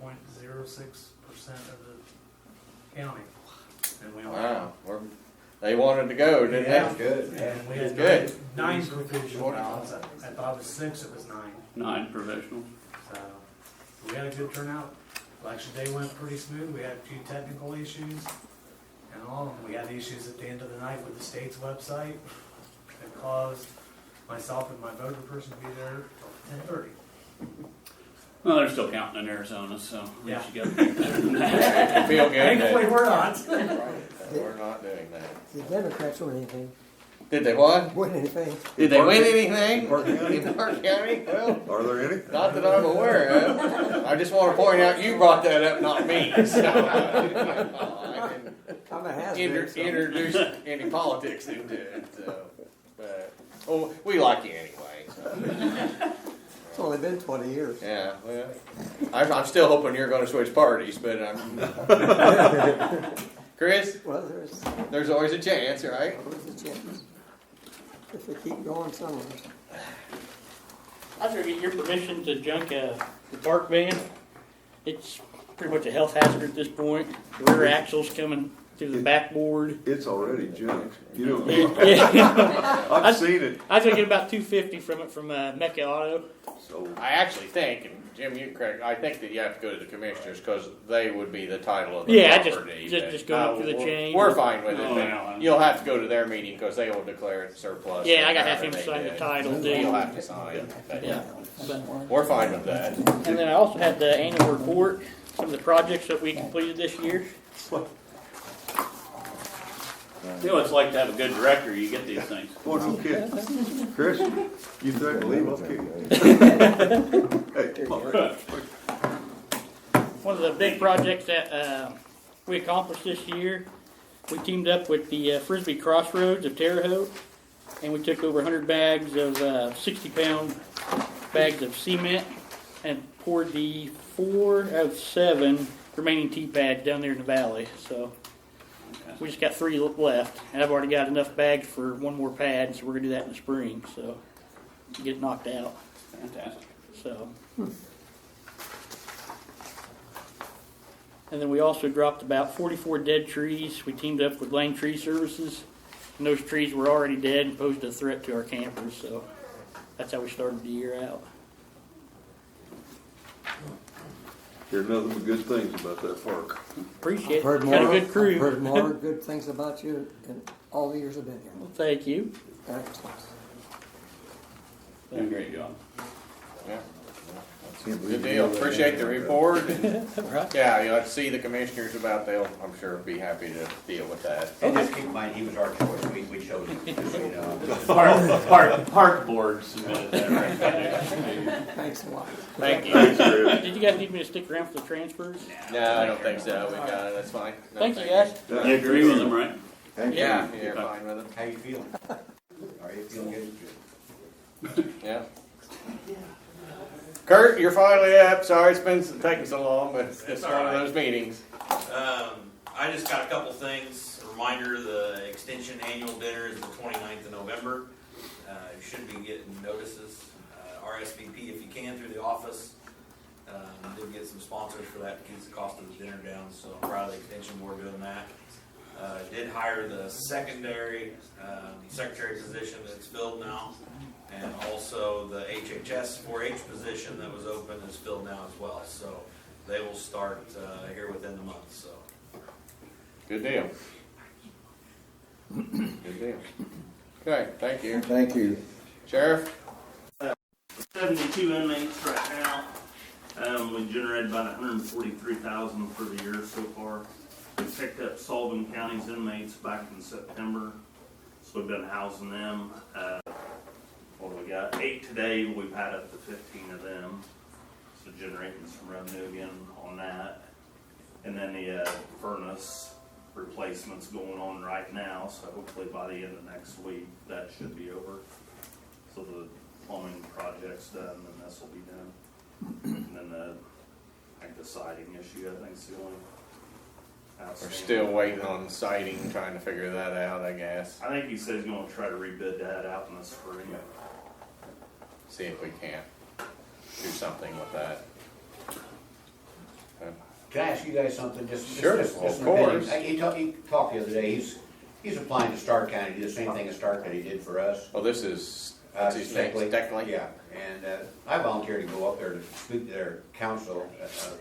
of the county. And we only Wow, they wanted to go, didn't Yeah. they? Good. And we That's had good. nine provisional ballots. I thought it was 6, it was 9. 9 provisional. So we had a good turnout. Election day went pretty smooth. We had a few technical issues. And all, we had issues at the end of the night with the state's website that caused myself and my voter person to be there till 10:30. Well, they're still counting in Arizona, so at Yeah. least you got to do better than that. Feel good Thankfully, that we're not. we're not doing that. The Democrats win anything. Did they what? Win anything. Did they win anything? Parke County? In Parke County? Well, Are there any? not that I'm aware of. I just want to point out you brought that up, not me. So I I'm a can hazard. introduce any politics into it. So, but oh, we like you anyway. So. It's only been 20 years. Yeah, well, I'm still hoping you're going to switch parties, but I'm. Chris, Well, there's always a chance, right? there's a chance. If they keep going somewhere. I was gonna get your permission to junk the park van. It's pretty much a health hazard at this point. The rear axle's coming through the backboard. It's already junk. You know, Yeah. I've seen it. I was gonna get about $250 from it from Mecca Auto. So I actually think, and Jim, you can correct, I think that you have to go to the commissioners because they would be the title of the Yeah, property. just go up through the chain. We're fine with it, Oh, but yeah. you'll have to go to their meeting because they will declare it surplus. Yeah, or I gotta have however him they sign the did. title You'll deed. have to sign. But Yeah. But, we're fine with that. and then I also had the annual report, some of the projects that we completed this year. You know, it's like to have a good director, you get these things. oh, no kidding. Chris, you threatened to leave, I'll kick you. Hey, come on. One of the big projects that we accomplished this year, we teamed up with the Frisbee Crossroads of Terre Haute, and we took over 100 bags of 60-pound bags of cement and poured the 4 out of 7 remaining T-pads down there in the valley. So we just got 3 left, and I've already got enough bags for 1 more pad, so we're gonna do that in the spring. So get it knocked out. Fantastic. So. And then we also dropped about 44 dead trees. We teamed up with Lane Tree Services, and those trees were already dead and posed a threat to our campers. So that's how we started the year out. Hear nothing but good things about that park. Appreciate it. Heard Got a more, good crew. I've heard more good things about you in all the years I've been here. Well, thank you. Excellent. Doing a great job. Yeah, that's Good deal. Appreciate the report. Right. Yeah, you'll have to see the commissioners about, they'll, I'm sure, be happy to deal with that. And just keep in mind, he was our choice, we chose him, just so you know. Park board submitted that recommendation. Thanks a lot. Thank you. Did you guys need me to stick around for the transfers? No, I don't think so. We got it. That's fine. No, Thank you, guys. You agree with them, right? Yeah, you're fine with it. How you feeling? Are you feeling good? Yeah. Kurt, you're finally up. Sorry it's been taking so long, but it's one of those meetings. I just got a couple things. A reminder, the extension annual dinner is the 29th of November. You should be getting notices. RSVP if you can through the office. Did get some sponsors for that to keep the cost of the dinner down, so I'm proud of the extension board doing that. Did hire the secretary position that's filled now, and also the HHS 4-H position that was open is filled now as well. So they will start here within the month. So Good deal. Good deal. Okay, thank you. Thank you. Sheriff? 72 inmates right now. We generated about $143,000 for the year so far. We picked up Sullivan County's inmates back in September, so we've been housing them. What do we got? 8 today. We've had up to 15 of them, so generating some revenue again on that. And then the furnace replacement's going on right now, so hopefully by the end of next week that should be over. So the plumbing project's done, and this will be done. And then the siding issue, I think, is the only We're outstanding. still waiting on sighting, trying to figure that out, I guess. I think he said he's going to try to rebid that out in the spring. See if we can't do something with that. Can I ask you guys something? Sure, just of an opinion. course. He talked the other day, he's applying to Stark County, do the same thing as Stark County did for us. Well, this is, what's his name, technically? Yeah, and I volunteered to go up there to speak to their council,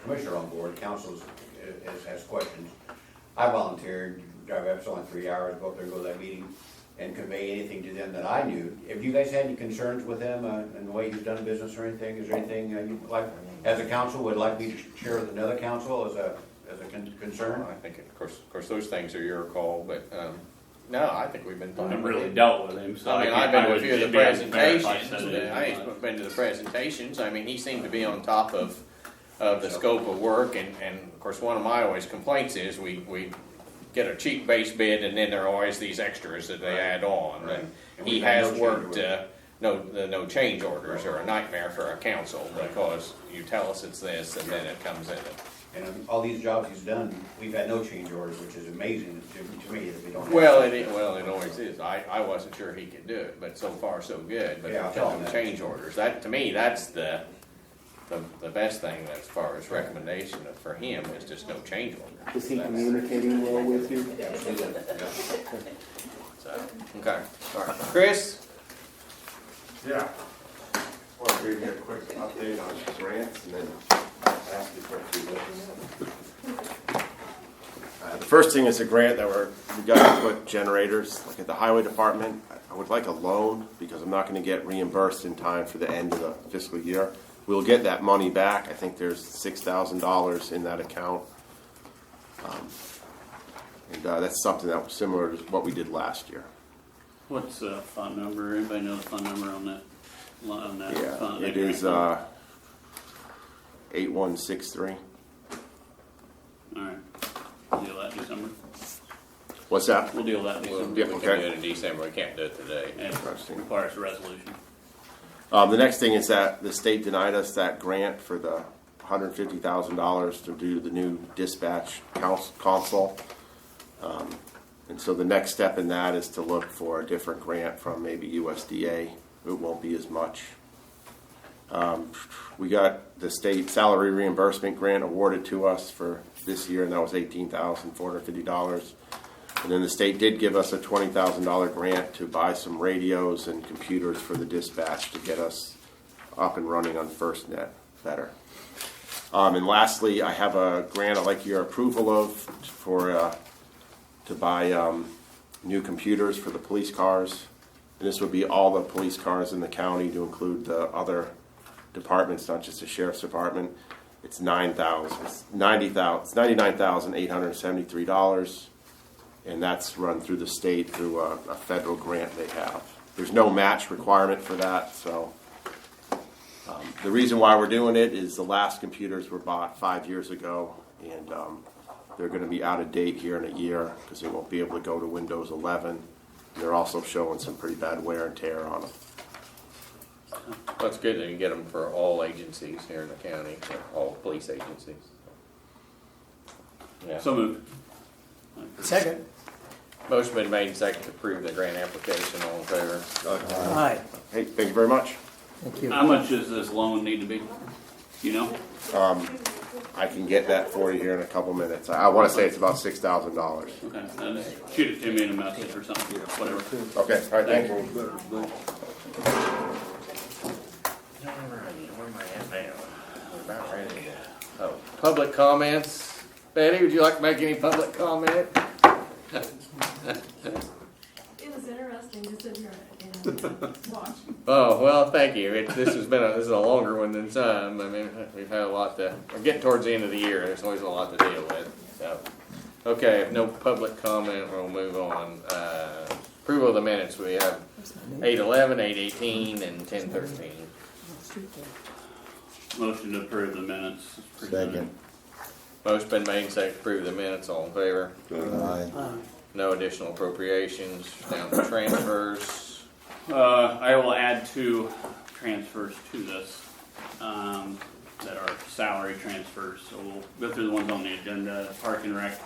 commissioner on board, council has questions. I volunteered, drive up, it's only 3 hours, go up there and go to that meeting and convey anything to them that I knew. Have you guys had any concerns with him and the way he's done business or anything? Is there anything you'd like, as a council, would like me to share with another council as a concern? I think, of course, those things are your call, but, no, I think we've been I fine. haven't with really it. dealt with him, so I mean, can't- I've been to a would few of the be unfair if I presentations, said it I isn't, ain't been to the presentations, I mean, he seemed to be on top of the scope of work, and of course, one of my always complaints is we get a cheap base bid, and then there are always these extras that they add on, Right. and he has worked, no change orders are a nightmare for a council, because you tell us it's this, and then it comes in. And all these jobs he's done, we've had no change orders, which is amazing to me that we don't have. Well, it always is. I wasn't sure he could do it, but so far so good. But Yeah, I'll tell him that. change orders. That to me, that's the best thing as far as recommendation for him is just no change order. Is he communicating well with you? So okay, all right, Chris. Yeah. Want to give you a quick update on grants and then ask you for a few minutes. The first thing is a grant that we got to put generators, like at the highway department. I would like a loan because I'm not going to get reimbursed in time for the end of the fiscal year. We'll get that money back. I think there's $6,000 in that account. And that's something that was similar to what we did last year. What's the fund number? Anybody know the fund number on that? Yeah, fund? it is 8163. All right. We'll deal that in December. What's that? We'll deal that in We December. can do it in December. We can't do it today. And it requires a resolution. The next thing is that the state denied us that grant for the $150,000 to do the new dispatch console. And so the next step in that is to look for a different grant from maybe USDA. It won't be as much. We got the state salary reimbursement grant awarded to us for this year, and that was $18,450. And then the state did give us a $20,000 grant to buy some radios and computers for the dispatch to get us up and running on FirstNet better. And lastly, I have a grant I'd like your approval of for to buy new computers for the police cars. And this would be all the police cars in the county to include the other departments, not just the sheriff's department. It's $99,873, and that's run through the state through a federal grant they have. There's no match requirement for that, so the reason why we're doing it is the last computers were bought 5 years ago, and they're going to be out of date here in a year because they won't be able to go to Windows 11. They're also showing some pretty bad wear and tear on them. Well, it's good that you get them for all agencies here in the county, all police agencies. Yeah. So moved. Second. Motion been made and seconded to approve the grant application. All in favor? Aye. Hey, thank you very much. Thank you. How much does this loan need to be? You know? I can get that for you here in a couple minutes. I want to say it's about $6,000. Okay, then shoot it to me in a message or something, whatever. Okay, all right, thank you. Where am I at now? We're about ready to. Oh, public comments. Betty, would you like to make any public comment? It was interesting to sit here and watch. Oh, well, thank you. This is a longer one than some. I mean, we've had a lot we're getting towards the end of the year. There's always a lot to deal with. So, okay, if no public comment, we'll move on. Approval of the minutes. We have 8/11, 8/18, and 10/13. Motion to approve the minutes. Second. Motion been made and seconded to approve the minutes. All in favor? Aye. No additional appropriations. Down to transfers. I will add 2 transfers to this that are salary transfers. So we'll go through the ones on the agenda. Park and Rec,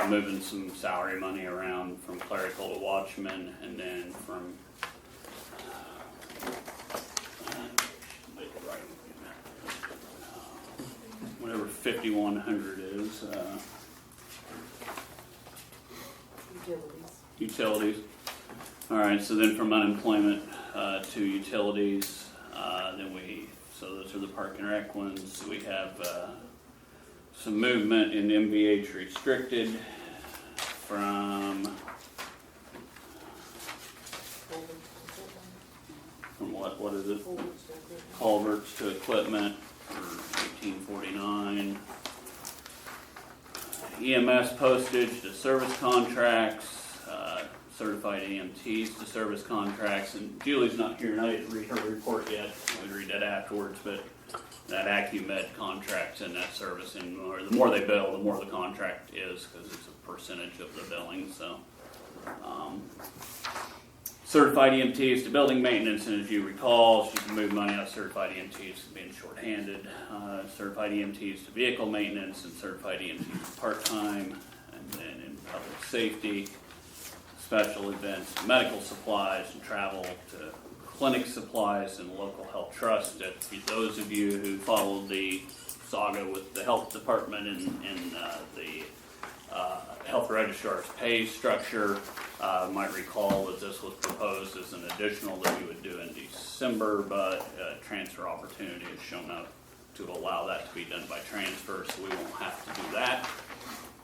moving some salary money around from clerical to watchman, and then from whatever 5,100 is. Utilities. All right, so then from unemployment to utilities, so those are the Park and Rec ones. We have some movement in MVH restricted from what is it? Culverts to equipment for 1849. EMS postage to service contracts, certified EMTs to service contracts, and Julie's not here and I didn't read her report yet. We'll read that afterwards, but that AccuMed contracts in that service, and the more they bill, the more the contract is because it's a percentage of the billing. So, certified EMTs to building maintenance, and as you recall, she can move money out of certified EMTs to being shorthanded. Certified EMTs to vehicle maintenance, and certified EMTs to part-time, and then in public safety, special events, medical supplies, and travel to clinic supplies and local health trust. Those of you who followed the saga with the health department and the health registrar's pay structure might recall that this was proposed as an additional that we would do in December, but transfer opportunity has shown up to allow that to be done by transfer, so we won't have to do that.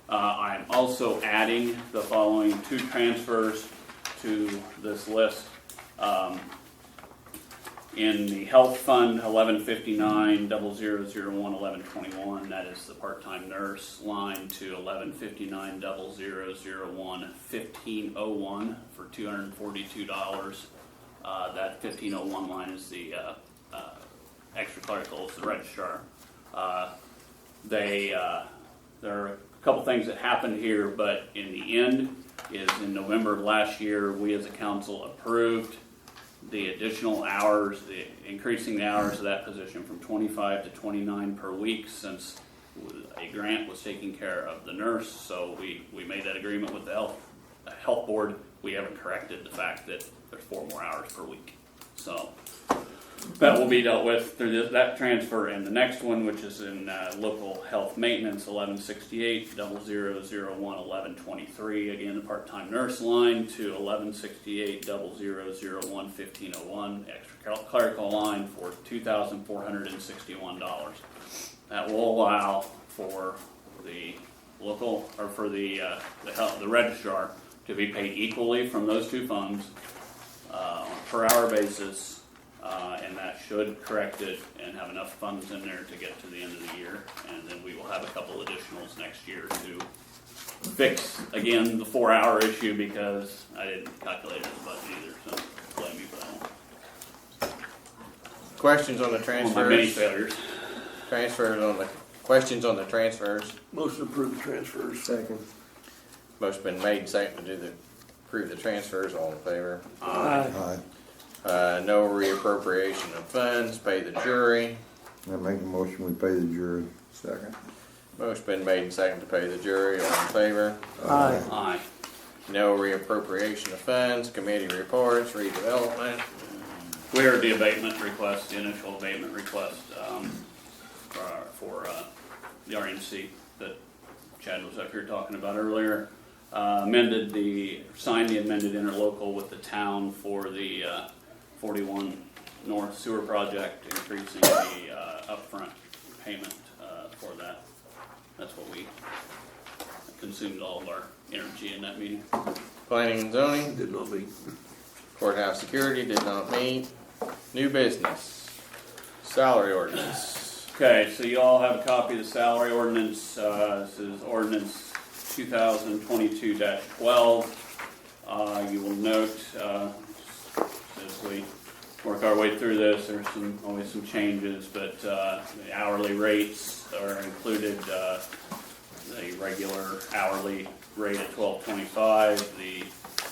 I'm also adding the following 2 transfers to this list. In the health fund, 1159-0001-1121, that is the part-time nurse line, to 1159-0001-1501 for $242. That 1501 line is the extra clerical, the registrar. There are a couple things that happened here, but in the end is in November of last year, we as a council approved the additional hours, increasing the hours of that position from 25 to 29 per week, since a grant was taking care of the nurse. So we made that agreement with the health board. We haven't corrected the fact that there's 4 more hours per week. So that will be dealt with through that transfer, and the next one, which is in local health maintenance, 1168-0001-1123. Again, the part-time nurse line to 1168-0001-1501, extra clerical line for $2,461. That will allow for the local or for the registrar to be paid equally from those 2 funds on a per hour basis. and that should correct it and have enough funds in there to get to the end of the year. And then we will have a couple additionals next year to fix, again, the 4-hour issue, because I didn't calculate it in the budget either, so blame me for that one. Questions on the One of my many transfers? failures. Questions on the transfers? Motion to approve the transfers. Second. Motion been made and seconded to approve the transfers. All in favor? Aye. No reappropriation of funds, pay the jury. I make a motion, we pay the jury. Second. Motion been made and seconded to pay the jury. All in favor? Aye. Aye. No reappropriation of funds, committee reports, redevelopment. We heard the abatement request, the initial abatement request for the RMC that Chad was up here talking about earlier. Signed the amended interlocal with the town for the 41 North Sewer Project, increasing the upfront payment for that. That's what we consumed all of our energy in that meeting. Planning and zoning, Did not meet. courthouse security did not meet. New business, salary ordinance. Okay, so you all have a copy of the salary ordinance. This is ordinance 2022-12. You will note, as we work our way through this, there's always some changes, but the hourly rates are included. The regular hourly rate at $12.25, the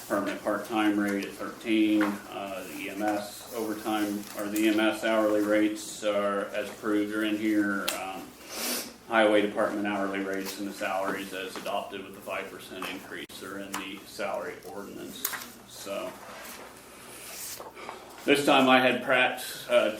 permanent part-time rate at $13, the EMS overtime, or the EMS hourly rates are, as approved, are in here. Highway department hourly rates and the salaries as adopted with the 5% increase are in the salary ordinance. So this time I had Pratt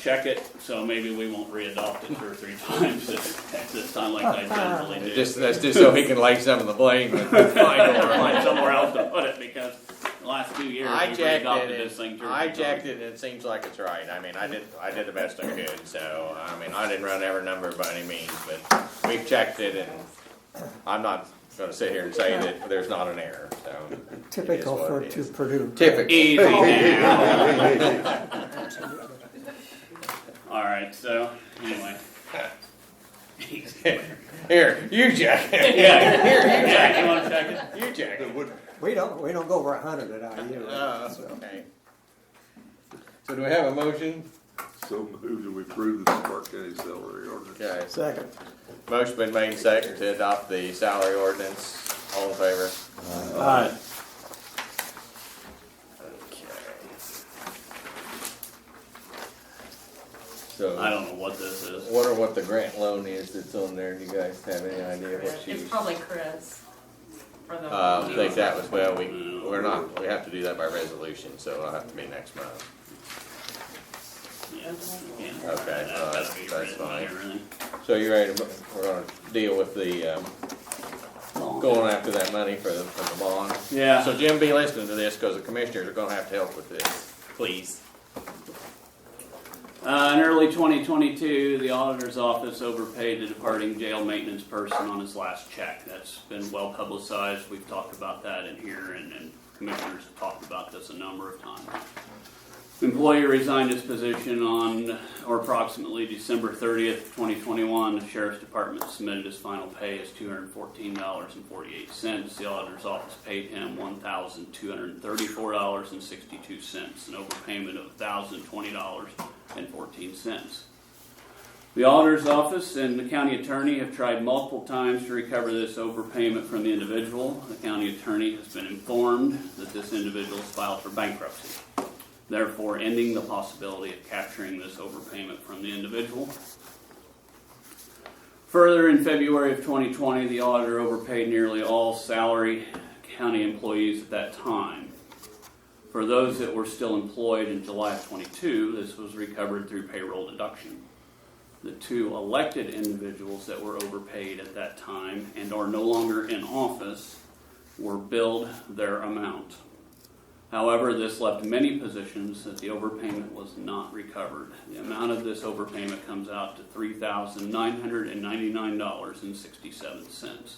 check it, so maybe we won't re-adopt it 2 or 3 times this time like I generally do. That's just so he can lay some of the blame with the final. Find somewhere else to put it, because the last 2 years I we've checked adopted it. this thing 2 or 3 I times. checked it, and it seems like it's right. I mean, I did the best I could. So, I mean, I didn't run every number by any means, but we've checked it, and I'm not going to sit here and say that there's not an error. So, Typical it for is what it to is. Purdue. Typical. Easy now. All right, so anyway. Here, you check it. Yeah, Here, you yeah, check you want to check it? it. You check it. We don't go over 100 at IU. Okay. So do we have a motion? So moved and we approve the Parke County salary ordinance. Okay. Second. Motion been made and seconded to adopt the salary ordinance. All in favor? Aye. So I don't know what this is. wonder what the grant loan is that's on there. Do you guys have any idea what It's she's? probably Chris for the. I think that was, well, we have to do that by resolution, so it'll have to be next month. Yeah. Okay, That's that's fine. Really. So you ready to, we're gonna deal with the, going after that money for the bond? Yeah. So Jim, be listening to this, because the commissioners are gonna have to help with this, please. In early 2022, the auditor's office overpaid the departing jail maintenance person on his last check. That's been well publicized. We've talked about that in here, and commissioners have talked about this a number of times. The employee resigned his position on, or approximately December 30th, 2021. The Sheriff's Department submitted his final pay as $214.48. The auditor's office paid him $1,234.62, an overpayment of $1,020.14. The auditor's office and the county attorney have tried multiple times to recover this overpayment from the individual. The county attorney has been informed that this individual has filed for bankruptcy, therefore ending the possibility of capturing this overpayment from the individual. Further, in February of 2020, the auditor overpaid nearly all salary county employees at that time. For those that were still employed in July of 22, this was recovered through payroll deduction. The 2 elected individuals that were overpaid at that time and are no longer in office were billed their amount. However, this left many positions that the overpayment was not recovered. The amount of this overpayment comes out to $3,999.67.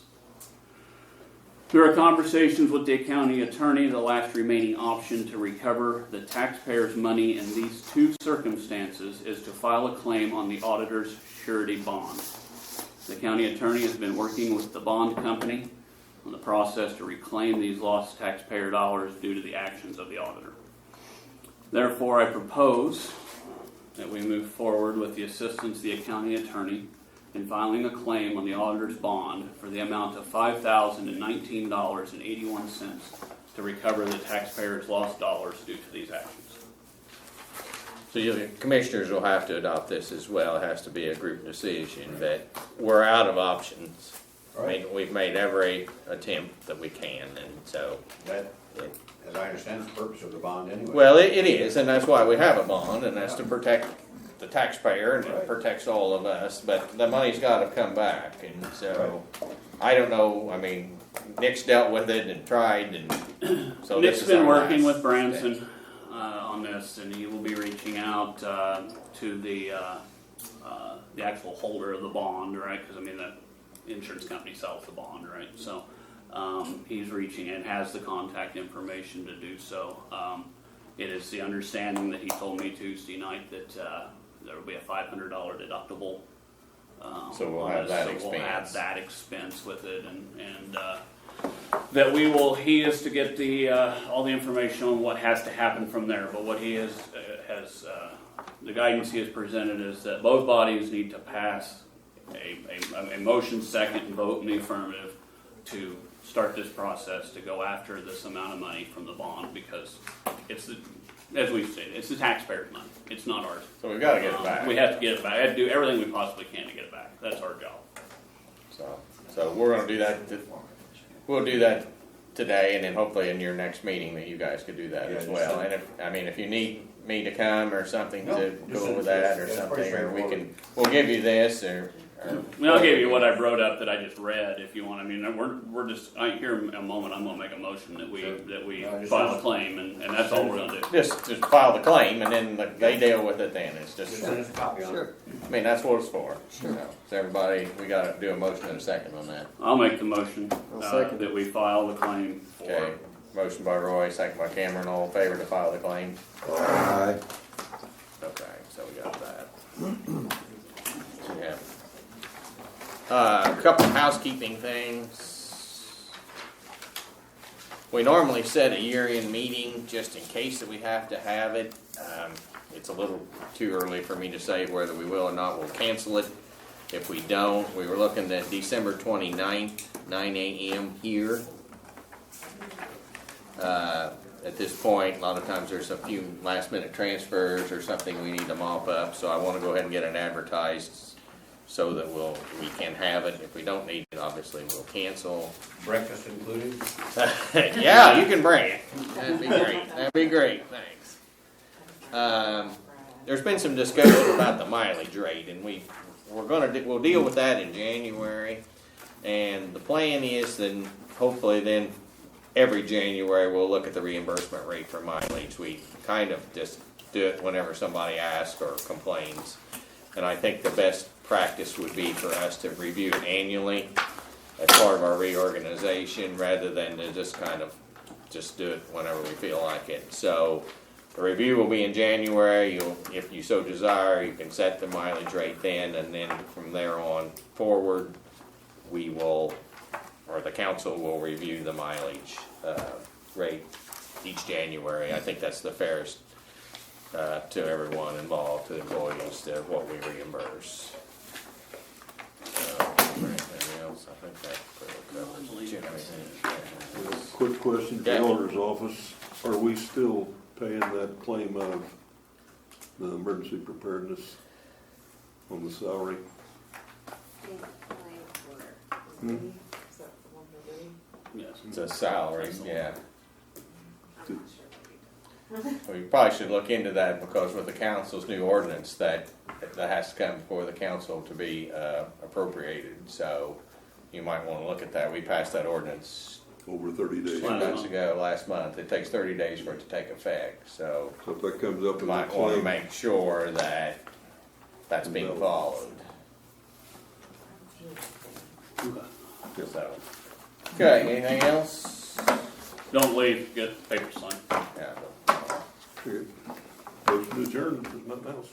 Through our conversations with the county attorney, the last remaining option to recover the taxpayers' money in these two circumstances is to file a claim on the auditor's surety bond. The county attorney has been working with the bond company on the process to reclaim these lost taxpayer dollars due to the actions of the auditor. Therefore, I propose that we move forward with the assistance of the county attorney in filing a claim on the auditor's bond for the amount of $5,019.81 to recover the taxpayers' lost dollars due to these actions. So the commissioners will have to adopt this as well. It has to be a group decision that we're out of options. I mean, we've made every attempt that we can, and so. That, as I understand, is the purpose of the bond anyway. Well, it is, and that's why we have a bond, and that's to protect the taxpayer, and it protects all of us, but the money's gotta come back, and so, I don't know, I mean, Nick's dealt with it and tried, and so Nick's this is been our working last with Branson step. on this, and he will be reaching out to the actual holder of the bond, right? Because I mean, the insurance company sells the bond, right? So he's reaching and has the contact information to do so. It is the understanding that he told me Tuesday night that there will be a $500 deductible. So we'll on have this, that so expense. We'll have that expense with it, and that we will. He is to get the all the information on what has to happen from there. But what he has the guidance he has presented is that both bodies need to pass a motion second and vote in the affirmative to start this process to go after this amount of money from the bond, because it's the, as we've said, it's the taxpayers' money. It's not ours. So we've gotta get it back. We have to get it back. We have to do everything we possibly can to get it back. That's our job. So we're gonna do that, we'll do that today, and then hopefully in your next meeting that you guys could do that as well. And if you need me to come or something to go over that or something, or we'll give you this, or I mean, I'll give you what I wrote up that I just read if you want. I mean, we're just here in a moment. I'm going to make a motion that we file a claim, and that's all we're going to do. Just file the claim, and then they deal with it. Then it's just. Send us a copy on it. I mean, that's what it's for. Sure. So everybody, we got to do a motion in a second on that. I'll make the motion second that we file the claim for. Okay. Motion by Roy, second by Cameron. All in favor to file the claim? Aye. Okay, so we got that. Yeah. A couple of housekeeping things. We normally set a year-end meeting just in case that we have to have it. It's a little too early for me to say whether we will or not. We'll cancel it. If we don't, we were looking at December 29th, 9 a.m. here. At this point, a lot of times there's a few last-minute transfers or something we need to mop up, so I want to go ahead and get it advertised so that we can have it. If we don't need it, obviously we'll cancel. Breakfast included? Yeah, you can bring it. That'd be great. That'd be great. Thanks. There's been some discussion about the mileage rate, and we'll deal with that in January. And the plan is then hopefully then every January we'll look at the reimbursement rate for mileage. We kind of just do it whenever somebody asks or complains. And I think the best practice would be for us to review it annually as part of our reorganization rather than to just kind of just do it whenever we feel like it. So the review will be in January. If you so desire, you can set the mileage rate then, and then from there on forward, we will, or the council will review the mileage rate each January. I think that's the fairest to everyone involved, to the employees, to what we reimburse. Anything else? I think that covers everything. Quick question for Yeah. the auditor's office. Are we still paying that claim of the emergency preparedness on the salary? Yes. It's a salary, yeah. We probably should look into that, because with the council's new ordinance, that has to come before the council to be appropriated. So you might want to look at that. We passed that ordinance Over 30 days. 2 months ago, last month. It takes 30 days for it to take effect. So if that comes up you in the might want to claim, make sure that that's being followed. So Okay, anything else? Don't leave, get the paper signed. Yeah. Motion adjourned, if there's nothing else.